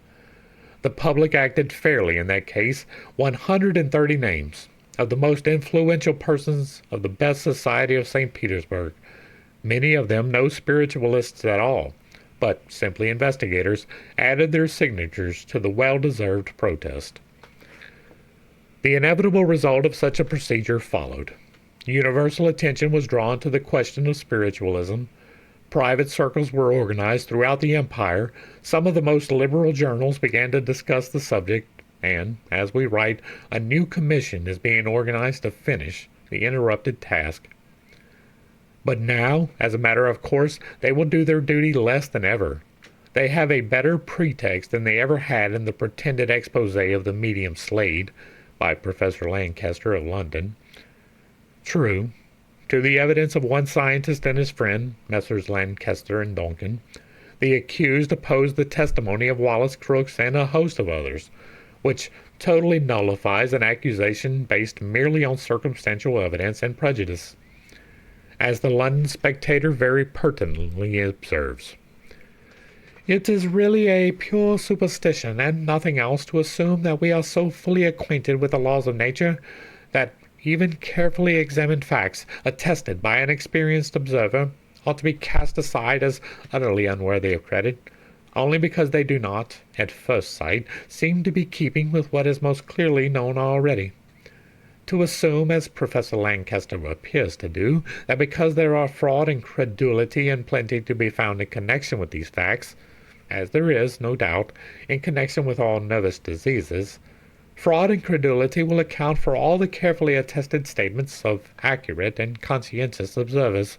The public acted fairly in that case. 130 names of the most influential persons of the best society of St. Petersburg, many of them no spiritualists at all, but simply investigators, added their signatures to the well-deserved protest. The inevitable result of such a procedure followed. Universal attention was drawn to the question of spiritualism. Private circles were organized throughout the empire. Some of the most liberal journals began to discuss the subject, and, as we write, a new commission is being organized to finish the interrupted task. But now, as a matter of course, they will do their duty less than ever. They have a better pretext than they ever had in the pretended expose of the medium Slade by Professor Lancaster of London. True, to the evidence of one scientist and his friend, Messrs. Lancaster and Donkin, the accused opposed the testimony of Wallace Crooks and a host of others, which totally nullifies an accusation based merely on circumstantial evidence and prejudice. As the London Spectator very pertinently observes, "It is really a pure superstition and nothing else to assume that we are so fully acquainted with the laws of nature that even carefully examined facts, attested by an experienced observer, ought to be cast aside as utterly unworthy of credit, only because they do not, at first sight, seem to be keeping with what is most clearly known already. To assume, as Professor Lancaster appears to do, that because there are fraud and credulity in plenty to be found in connection with these facts, as there is, no doubt, in connection with all nervous diseases, fraud and credulity will account for all the carefully attested statements of accurate and conscientious observers.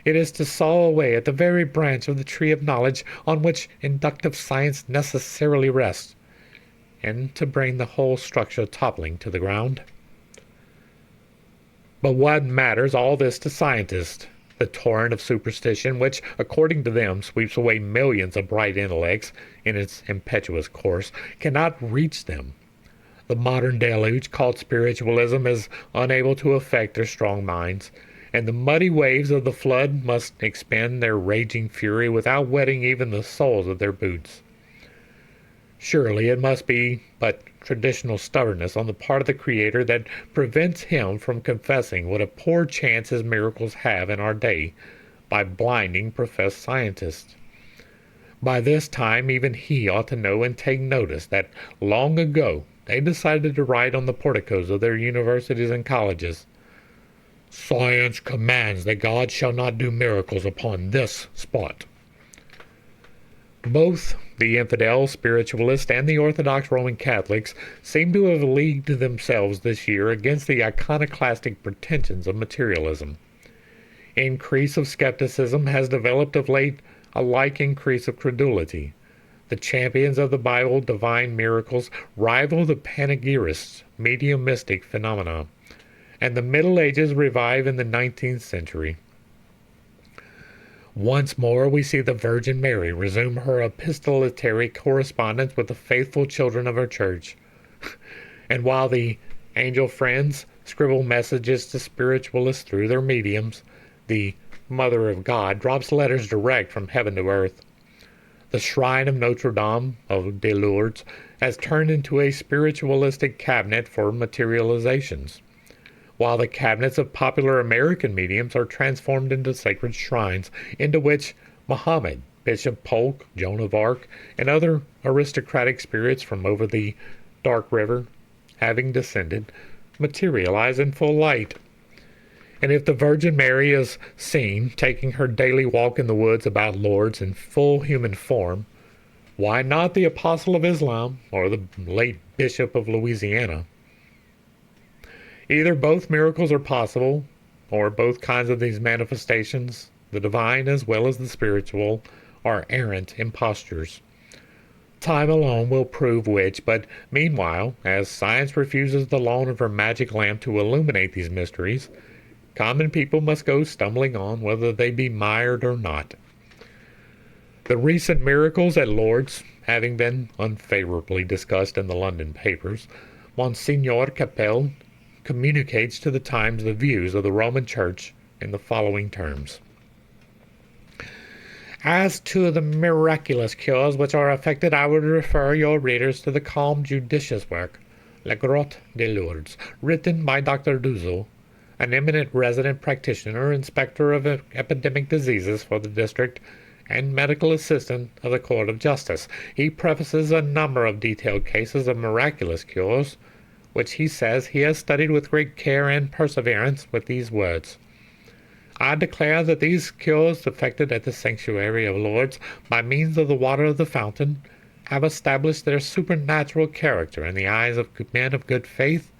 It is to saw away at the very branch of the tree of knowledge on which inductive science necessarily rests, and to bring the whole structure toppling to the ground. But what matters all this to scientists? The torrent of superstition, which, according to them, sweeps away millions of bright intellects in its impetuous course, cannot reach them. The modern deluge, called spiritualism, is unable to affect their strong minds, and the muddy waves of the flood must expend their raging fury without wetting even the soles of their boots. Surely it must be but traditional stubbornness on the part of the Creator that prevents him from confessing what a poor chance his miracles have in our day by blinding professed scientists. By this time even he ought to know and take notice that long ago they decided to write on the porticos of their universities and colleges, "Science commands that God shall not do miracles upon this spot." Both the infidel spiritualists and the Orthodox Roman Catholics seem to have leagued themselves this year against the iconoclastic pretensions of materialism. Increase of skepticism has developed of late a like increase of credulity. The champions of the Bible divine miracles rival the panegyrists' mediumistic phenomena, and the Middle Ages revive in the 19th century. Once more we see the Virgin Mary resume her epistolary correspondence with the faithful children of her church. And while the angel friends scribble messages to spiritualists through their mediums, the Mother of God drops letters direct from heaven to earth. The shrine of Notre Dame de Lourdes has turned into a spiritualistic cabinet for materializations, while the cabinets of popular American mediums are transformed into sacred shrines, into which Muhammad, Bishop Polk, Joan of Arc, and other aristocratic spirits from over the dark river, having descended, materialize in full light. And if the Virgin Mary is seen taking her daily walk in the woods about Lourdes in full human form, why not the Apostle of Islam or the late Bishop of Louisiana? Either both miracles are possible, or both kinds of these manifestations, the divine as well as the spiritual, are errant impostures. Time alone will prove which, but meanwhile, as science refuses the loan of her magic lamp to illuminate these mysteries, common people must go stumbling on whether they be mired or not. The recent miracles at Lourdes having been unfavorably discussed in the London papers, Monsignor Capel communicates to the Times the views of the Roman Church in the following terms. As to the miraculous cures which are effected, I would refer your readers to the calm, judicious work, La Grotte de Lourdes, written by Dr. Duzel, an eminent resident practitioner, inspector of epidemic diseases for the district, and medical assistant of the Court of Justice. He prefaces a number of detailed cases of miraculous cures, which he says he has studied with great care and perseverance, with these words: I declare that these cures effected at the sanctuary of Lourdes by means of the water of the fountain have established their supernatural character in the eyes of men of good faith.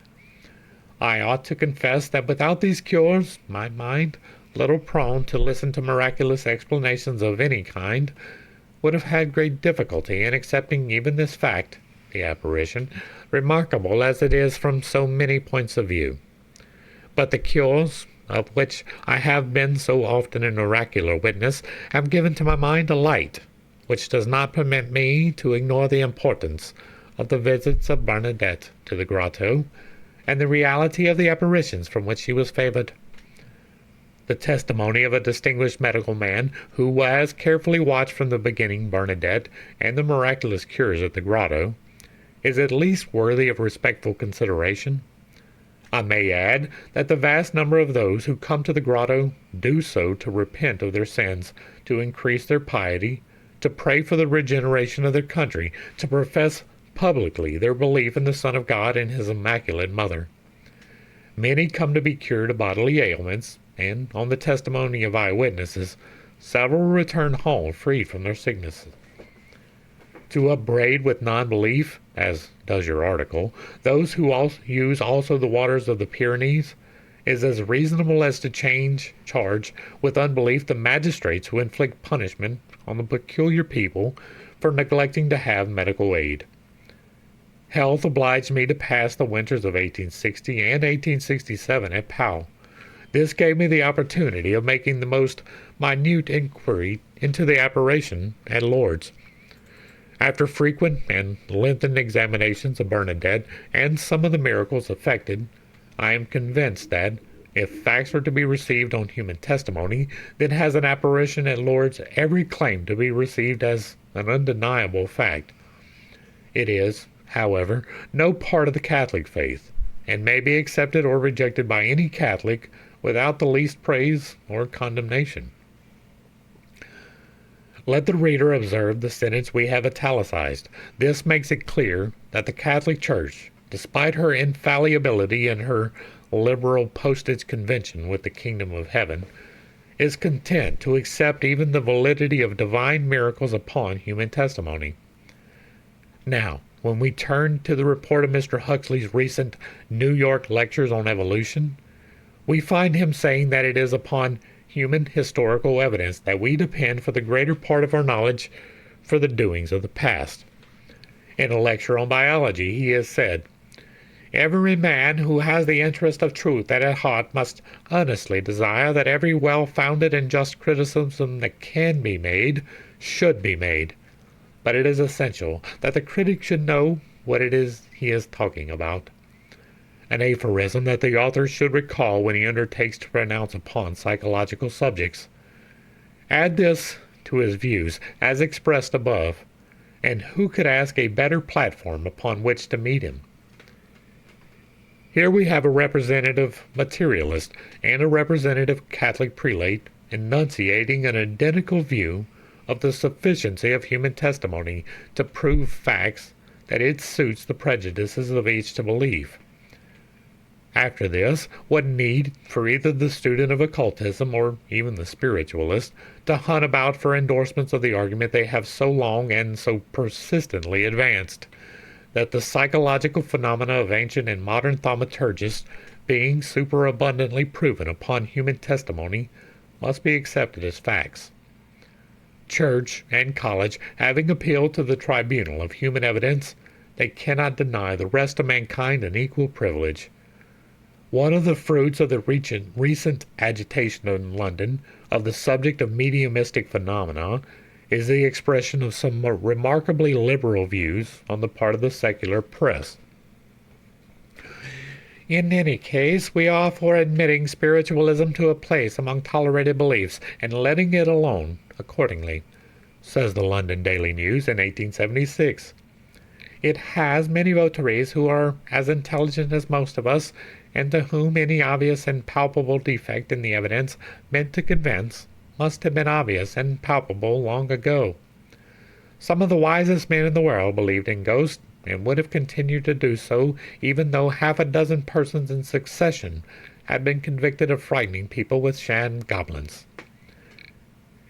I ought to confess that without these cures, my mind, little prone to listen to miraculous explanations of any kind, would have had great difficulty in accepting even this fact, the apparition, remarkable as it is from so many points of view. But the cures, of which I have been so often an oracular witness, have given to my mind a light which does not permit me to ignore the importance of the visits of Bernadette to the grotto, and the reality of the apparitions from which she was favored. The testimony of a distinguished medical man, who has carefully watched from the beginning Bernadette and the miraculous cures at the grotto, is at least worthy of respectful consideration. I may add that the vast number of those who come to the grotto do so to repent of their sins, to increase their piety, to pray for the regeneration of their country, to profess publicly their belief in the Son of God and His Immaculate Mother. Many come to be cured of bodily ailments, and, on the testimony of eyewitnesses, several return home freed from their sicknesses. To upbraid with non-belief, as does your article, those who use also the waters of the Pyrenees, is as reasonable as to charge with unbelief the magistrates who inflict punishment on the peculiar people for neglecting to have medical aid. Health obliged me to pass the winters of 1860 and 1867 at Pau. This gave me the opportunity of making the most minute inquiry into the apparition at Lourdes. After frequent and lengthened examinations of Bernadette and some of the miracles effected, I am convinced that, if facts are to be received on human testimony, then has an apparition at Lourdes every claim to be received as an undeniable fact. It is, however, no part of the Catholic faith, and may be accepted or rejected by any Catholic without the least praise or condemnation. Let the reader observe the sentence we have italicized. This makes it clear that the Catholic Church, despite her infallibility and her liberal postage convention with the kingdom of heaven, is content to accept even the validity of divine miracles upon human testimony. Now, when we turn to the report of Mr. Huxley's recent New York lectures on evolution, we find him saying that it is upon human historical evidence that we depend for the greater part of our knowledge for the doings of the past. In a lecture on biology, he has said, "Every man who has the interest of truth at heart must earnestly desire that every well-founded and just criticism that can be made should be made. But it is essential that the critic should know what it is he is talking about." An aphorism that the author should recall when he undertakes to pronounce upon psychological subjects. Add this to his views, as expressed above, and who could ask a better platform upon which to meet him? Here we have a representative materialist and a representative Catholic prelate enunciating an identical view of the sufficiency of human testimony to prove facts that it suits the prejudices of each to believe. After this, what need for either the student of occultism or even the spiritualist to hunt about for endorsements of the argument they have so long and so persistently advanced, that the psychological phenomena of ancient and modern thaumaturgists, being superabundantly proven upon human testimony, must be accepted as facts. Church and college having appealed to the tribunal of human evidence, they cannot deny the rest of mankind an equal privilege. One of the fruits of the recent agitation in London of the subject of mediumistic phenomena is the expression of some remarkably liberal views on the part of the secular press. "In any case, we are for admitting spiritualism to a place among tolerated beliefs and letting it alone accordingly," says the London Daily News in 1876. "It has many votaries who are as intelligent as most of us, and to whom any obvious and palpable defect in the evidence meant to convince must have been obvious and palpable long ago. Some of the wisest men in the world believed in ghosts, and would have continued to do so even though half a dozen persons in succession had been convicted of frightening people with sham goblins.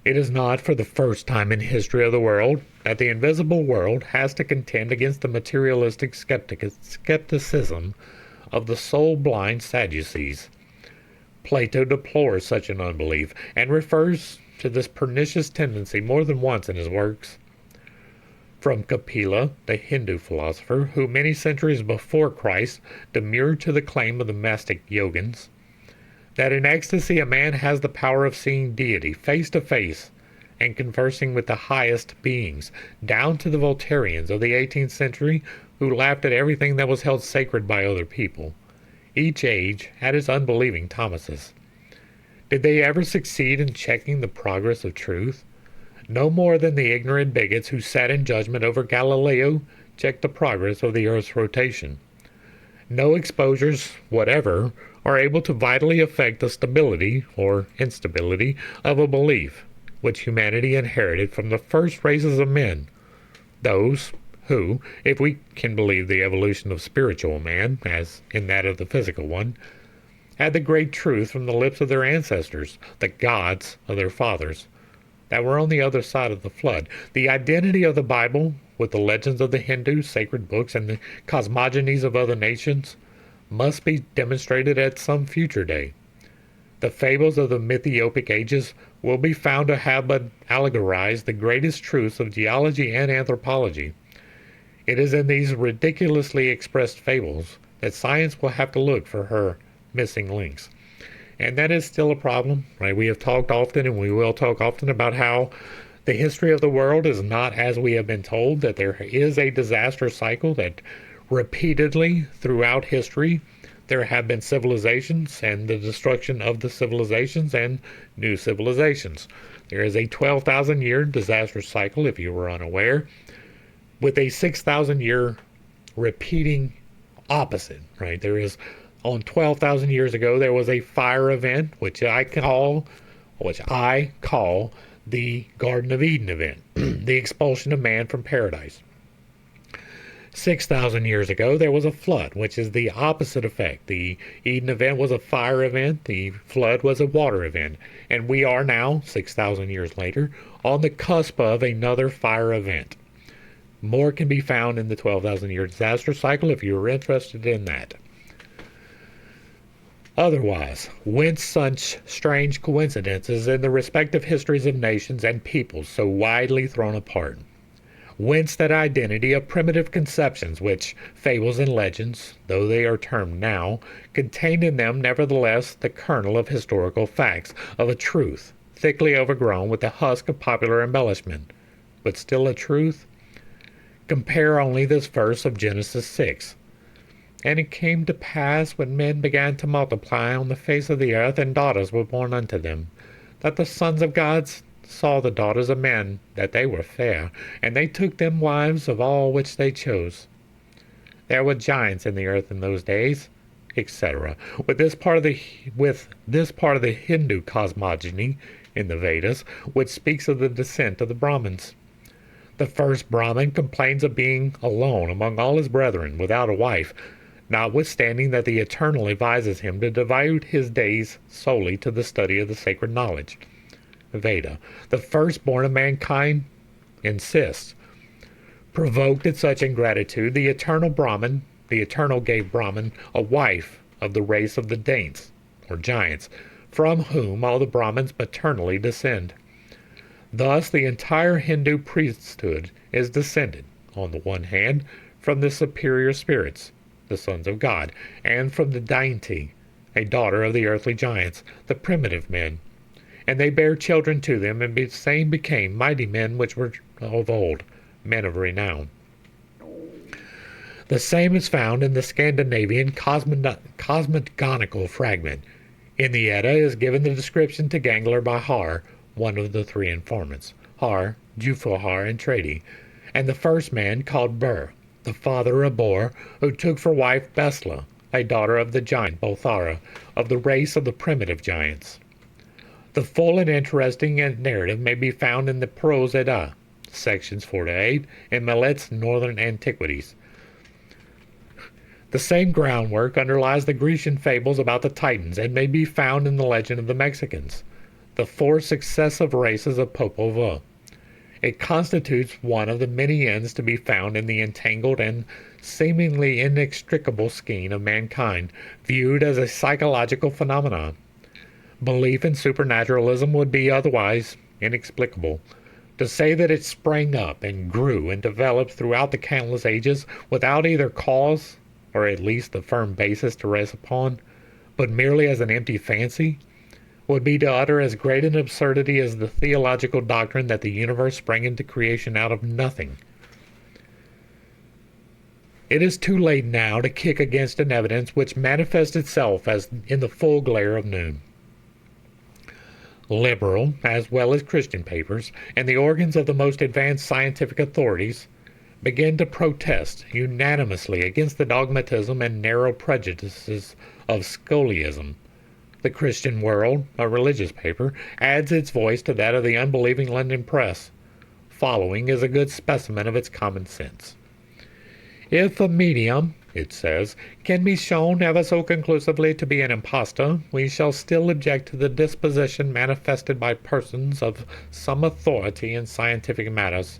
It is not for the first time in history of the world that the invisible world has to contend against the materialistic skepticism of the soul-blind Sadducees. Plato deplores such an unbelief, and refers to this pernicious tendency more than once in his works. From Kapila, the Hindu philosopher, who many centuries before Christ demurred to the claim of the mystic yogins, that in ecstasy a man has the power of seeing deity face to face and conversing with the highest beings, down to the Voltairians of the 18th century, who laughed at everything that was held sacred by other people. Each age had its unbelieving Thomases. Did they ever succeed in checking the progress of truth? No more than the ignorant bigots who sat in judgment over Galileo checked the progress of the earth's rotation. No exposures whatever are able to vitally affect the stability or instability of a belief which humanity inherited from the first races of men, those who, if we can believe the evolution of spiritual man, as in that of the physical one, had the great truth from the lips of their ancestors, the gods of their fathers, that were on the other side of the flood. The identity of the Bible, with the legends of the Hindus, sacred books, and the cosmogonies of other nations, must be demonstrated at some future day. The fables of the mythiopic ages will be found to have but allegorized the greatest truths of geology and anthropology. It is in these ridiculously expressed fables that science will have to look for her missing links. And that is still a problem, right? We have talked often, and we will talk often, about how the history of the world is not as we have been told, that there is a disaster cycle, that repeatedly throughout history there have been civilizations and the destruction of the civilizations and new civilizations. There is a 12,000-year disaster cycle, if you were unaware, with a 6,000-year repeating opposite, right? There is, on 12,000 years ago, there was a fire event, which I call the Garden of Eden event, the expulsion of man from paradise.
6,000 years ago, there was a flood, which is the opposite effect. The Eden event was a fire event, the flood was a water event, and we are now, 6,000 years later, on the cusp of another fire event. More can be found in the 12,000-year disaster cycle if you are interested in that. Otherwise, whence such strange coincidences in the respective histories of nations and peoples so widely thrown apart? Whence that identity of primitive conceptions which fables and legends, though they are termed now, contain in them nevertheless the kernel of historical facts, of a truth, thickly overgrown with the husk of popular embellishment, but still a truth? Compare only this verse of Genesis 6. And it came to pass, when men began to multiply on the face of the earth, and daughters were born unto them, that the sons of God saw the daughters of men, that they were fair, and they took them wives of all which they chose. There were giants in the earth in those days, etc. With this part of the Hindu cosmogony in the Vedas, which speaks of the descent of the Brahmins. The first Brahmin complains of being alone among all his brethren, without a wife, notwithstanding that the Eternal advises him to devote his days solely to the study of the sacred knowledge. Veda, the firstborn of mankind, insists. Provoked at such ingratitude, the Eternal gave Brahman a wife of the race of the Daints, or giants, from whom all the Brahmins maternally descend. Thus the entire Hindu priesthood is descended, on the one hand, from the superior spirits, the sons of God, and from the Dainty, a daughter of the earthly giants, the primitive men. And they bare children to them, and the same became mighty men which were of old, men of renown. The same is found in the Scandinavian cosmogonical fragment. In the Edda is given the description to Gangler by Har, one of the three informants, Har, Jufilhar, and Tradi, and the first man called Bur, the father of Bor, who took for wife Besla, a daughter of the giant Bothara, of the race of the primitive giants. The full and interesting narrative may be found in the Prose Edda, sections 4 to 8, in Millet's Northern Antiquities. The same groundwork underlies the Grecian fables about the Titans and may be found in the legend of the Mexicans, the four successive races of Popol Vuh. It constitutes one of the many ends to be found in the entangled and seemingly inextricable skein of mankind, viewed as a psychological phenomenon. Belief in supernaturalism would be otherwise inexplicable. To say that it sprang up and grew and developed throughout the countless ages without either cause or at least a firm basis to rest upon, but merely as an empty fancy, would be to utter as great an absurdity as the theological doctrine that the universe sprang into creation out of nothing. It is too late now to kick against an evidence which manifests itself as in the full glare of noon. Liberal, as well as Christian papers, and the organs of the most advanced scientific authorities begin to protest unanimously against the dogmatism and narrow prejudices of scholiasm. The Christian World, a religious paper, adds its voice to that of the unbelieving London press. Following is a good specimen of its common sense. If a medium, it says, can be shown ever so conclusively to be an impostor, we shall still object to the disposition manifested by persons of some authority in scientific matters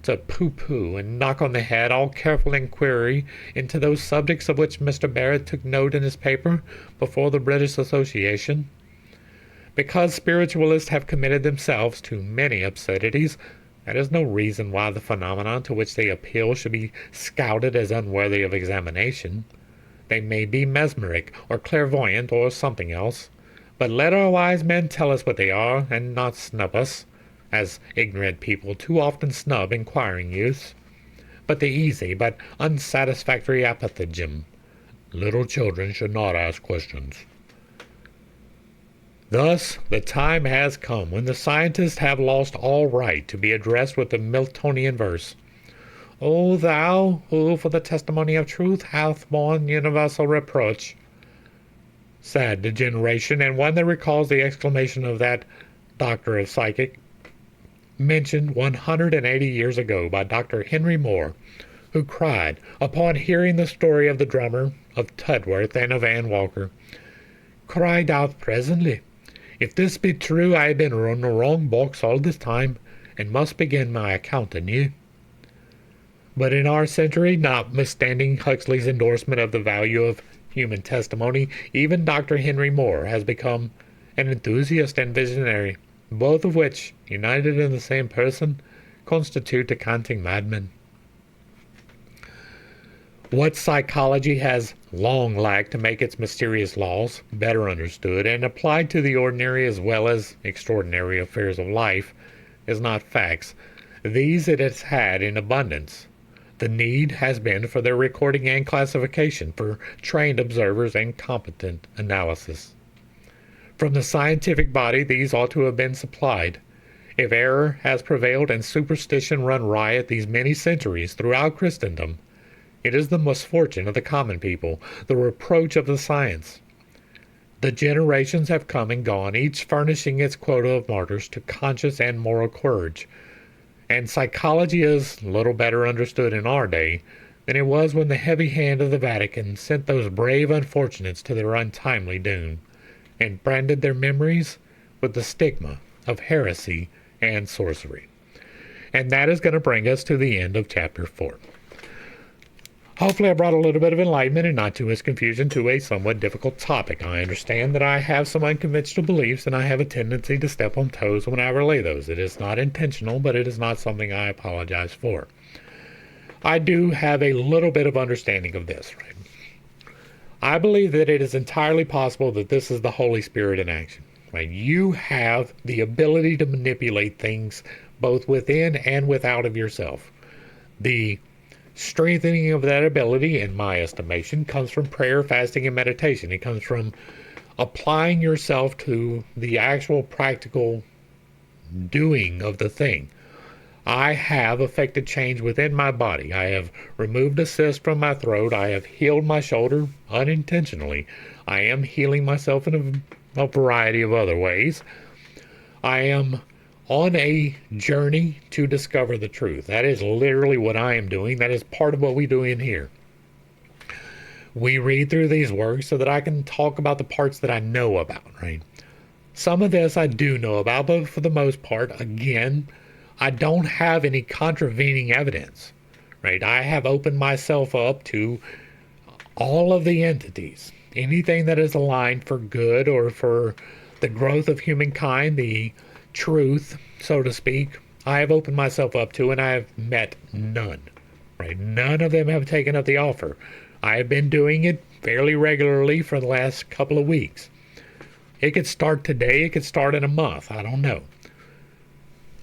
to pooh-pooh and knock on the head all careful inquiry into those subjects of which Mr. Barrett took note in his paper before the British Association. Because spiritualists have committed themselves to many absurdities, that is no reason why the phenomena to which they appeal should be scouted as unworthy of examination. They may be mesmeric, or clairvoyant, or something else, but let our wise men tell us what they are, and not snub us, as ignorant people too often snub inquiring youths. But the easy but unsatisfactory apathegm, little children should not ask questions. Thus, the time has come when the scientists have lost all right to be addressed with the Miltonian verse, O thou, who for the testimony of truth hath borne universal reproach. Sad degeneration, and one that recalls the exclamation of that doctor of psychic, mentioned 180 years ago by Dr. Henry Moore, who cried, upon hearing the story of the drummer, of Tudworth, and of Ann Walker, cried out presently, if this be true, I have been on the wrong box all this time, and must begin my account anew. But in our century, notwithstanding Huxley's endorsement of the value of human testimony, even Dr. Henry Moore has become an enthusiast and visionary, both of which, united in the same person, constitute a canting madman. What psychology has long lacked to make its mysterious laws better understood and applied to the ordinary as well as extraordinary affairs of life is not facts. These it has had in abundance. The need has been for their recording and classification, for trained observers and competent analysis. From the scientific body these ought to have been supplied. If error has prevailed and superstition run riot these many centuries throughout Christendom, it is the misfortune of the common people, the reproach of the science. The generations have come and gone, each furnishing its quota of martyrs to conscience and moral courage, and psychology is little better understood in our day than it was when the heavy hand of the Vatican sent those brave unfortunates to their untimely doom, and branded their memories with the stigma of heresy and sorcery. And that is going to bring us to the end of chapter 4. Hopefully I brought a little bit of enlightenment and not too much confusion to a somewhat difficult topic. I understand that I have some unconventional beliefs and I have a tendency to step on toes when I relay those. It is not intentional, but it is not something I apologize for. I do have a little bit of understanding of this, right? I believe that it is entirely possible that this is the Holy Spirit in action, right? You have the ability to manipulate things both within and without of yourself. The strengthening of that ability, in my estimation, comes from prayer, fasting, and meditation. It comes from applying yourself to the actual practical doing of the thing. I have effected change within my body. I have removed a cyst from my throat. I have healed my shoulder unintentionally. I am healing myself in a variety of other ways. I am on a journey to discover the truth. That is literally what I am doing. That is part of what we do in here. We read through these works so that I can talk about the parts that I know about, right? Some of this I do know about, but for the most part, again, I don't have any contravening evidence, right? I have opened myself up to all of the entities. Anything that is aligned for good or for the growth of humankind, the truth, so to speak, I have opened myself up to, and I have met none, right? None of them have taken up the offer. I have been doing it fairly regularly for the last couple of weeks. It could start today, it could start in a month, I don't know.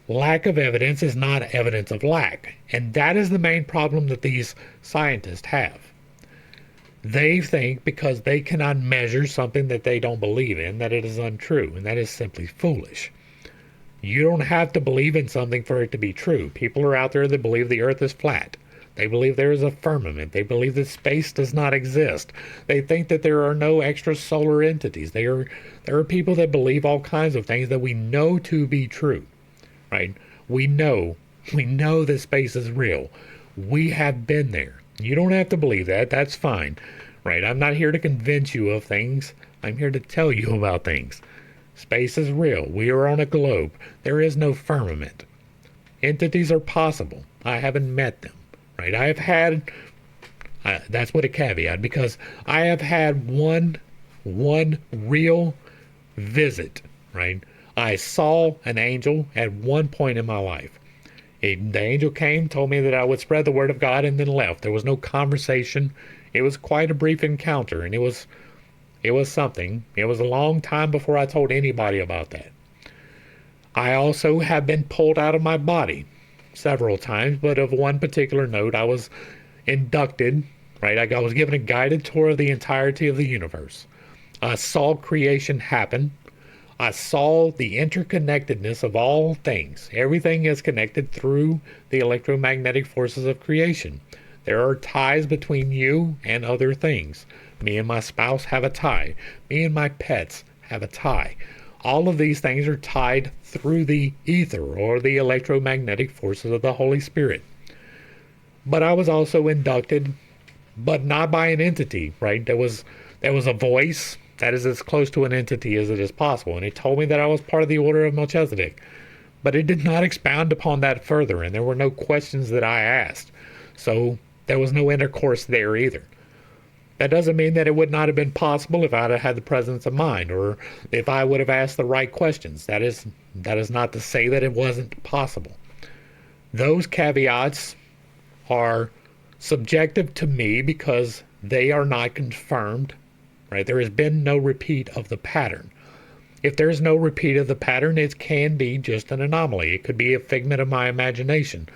Lack of evidence is not evidence of lack, and that is the main problem that these scientists have. They think because they cannot measure something that they don't believe in, that it is untrue, and that is simply foolish. You don't have to believe in something for it to be true. People are out there that believe the earth is flat. They believe there is a firmament. They believe that space does not exist. They think that there are no extrasolar entities. There are people that believe all kinds of things that we know to be true, right? We know that space is real. We have been there. You don't have to believe that. That's fine, right? I'm not here to convince you of things. I'm here to tell you about things. Space is real. We are on a globe. There is no firmament. Entities are possible. I haven't met them, right? I have had, that's what a caveat, because I have had one real visit, right? I saw an angel at one point in my life. The angel came, told me that I would spread the word of God, and then left. There was no conversation. It was quite a brief encounter, and it was something. It was a long time before I told anybody about that. I also have been pulled out of my body several times, but of one particular note, I was inducted, right? I was given a guided tour of the entirety of the universe. I saw creation happen. I saw the interconnectedness of all things. Everything is connected through the electromagnetic forces of creation. There are ties between you and other things. Me and my spouse have a tie. Me and my pets have a tie. All of these things are tied through the ether or the electromagnetic forces of the Holy Spirit. but I was also inducted, but not by an entity, right? There was a voice that is as close to an entity as it is possible, and it told me that I was part of the order of Melchizedek. But it did not expound upon that further, and there were no questions that I asked. So there was no intercourse there either. That doesn't mean that it would not have been possible if I'd have had the presence of mind, or if I would have asked the right questions. That is not to say that it wasn't possible. Those caveats are subjective to me because they are not confirmed, right? There has been no repeat of the pattern. If there's no repeat of the pattern, it can be just an anomaly. It could be a figment of my imagination.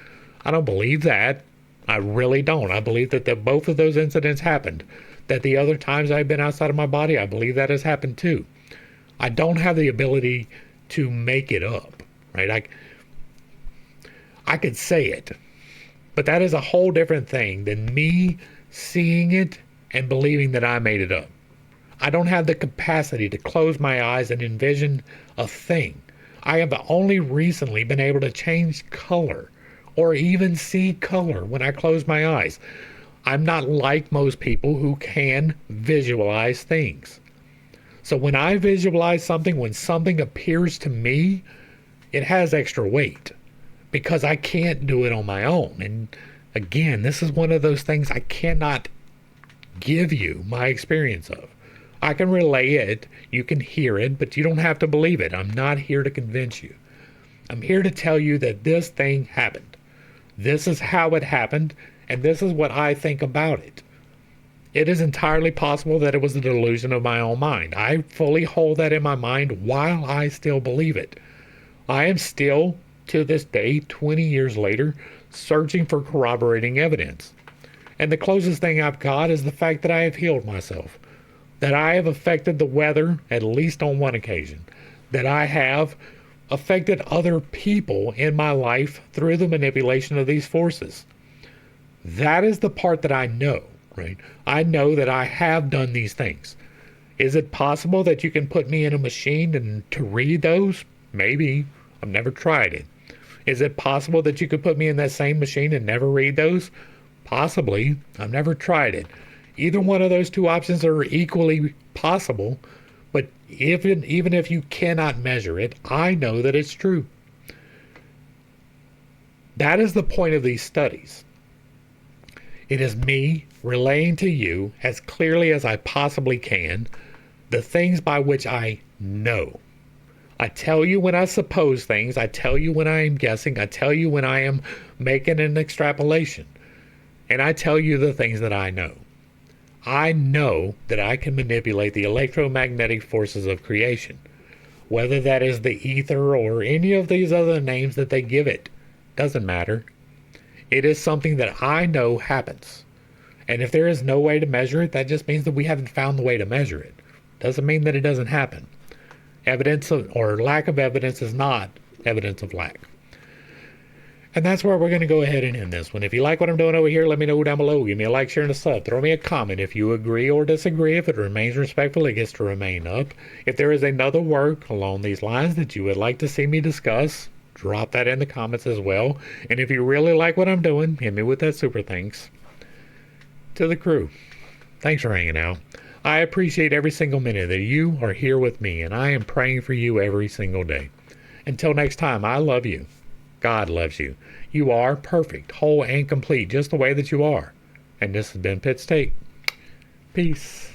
I don't believe that. I really don't. I believe that both of those incidents happened. That the other times I've been outside of my body, I believe that has happened too. I don't have the ability to make it up, right? I could say it, but that is a whole different thing than me seeing it and believing that I made it up. I don't have the capacity to close my eyes and envision a thing. I have only recently been able to change color or even see color when I close my eyes. I'm not like most people who can visualize things. So when I visualize something, when something appears to me, it has extra weight because I can't do it on my own. And again, this is one of those things I cannot give you my experience of. I can relay it, you can hear it, but you don't have to believe it. I'm not here to convince you. I'm here to tell you that this thing happened. This is how it happened, and this is what I think about it. It is entirely possible that it was a delusion of my own mind. I fully hold that in my mind while I still believe it. I am still, to this day, 20 years later, searching for corroborating evidence. And the closest thing I've got is the fact that I have healed myself. That I have affected the weather, at least on one occasion. That I have affected other people in my life through the manipulation of these forces. That is the part that I know, right? I know that I have done these things. Is it possible that you can put me in a machine and to read those? Maybe. I've never tried it. Is it possible that you could put me in that same machine and never read those? Possibly. I've never tried it. Either one of those two options are equally possible, but even if you cannot measure it, I know that it's true. That is the point of these studies. It is me relaying to you as clearly as I possibly can the things by which I know. I tell you when I suppose things, I tell you when I am guessing, I tell you when I am making an extrapolation, and I tell you the things that I know. I know that I can manipulate the electromagnetic forces of creation, whether that is the ether or any of these other names that they give it. Doesn't matter. It is something that I know happens. And if there is no way to measure it, that just means that we haven't found the way to measure it. Doesn't mean that it doesn't happen. Evidence or lack of evidence is not evidence of lack. And that's where we're going to go ahead and end this one. If you like what I'm doing over here, let me know down below. Give me a like, share, and a sub. Throw me a comment if you agree or disagree. If it remains respectful, it gets to remain up. If there is another work along these lines that you would like to see me discuss, drop that in the comments as well. And if you really like what I'm doing, hit me with that super thanks. To the crew, thanks for hanging out. I appreciate every single minute that you are here with me, and I am praying for you every single day. Until next time, I love you. God loves you. You are perfect, whole, and complete, just the way that you are. And this has been Pitt's Take. Peace.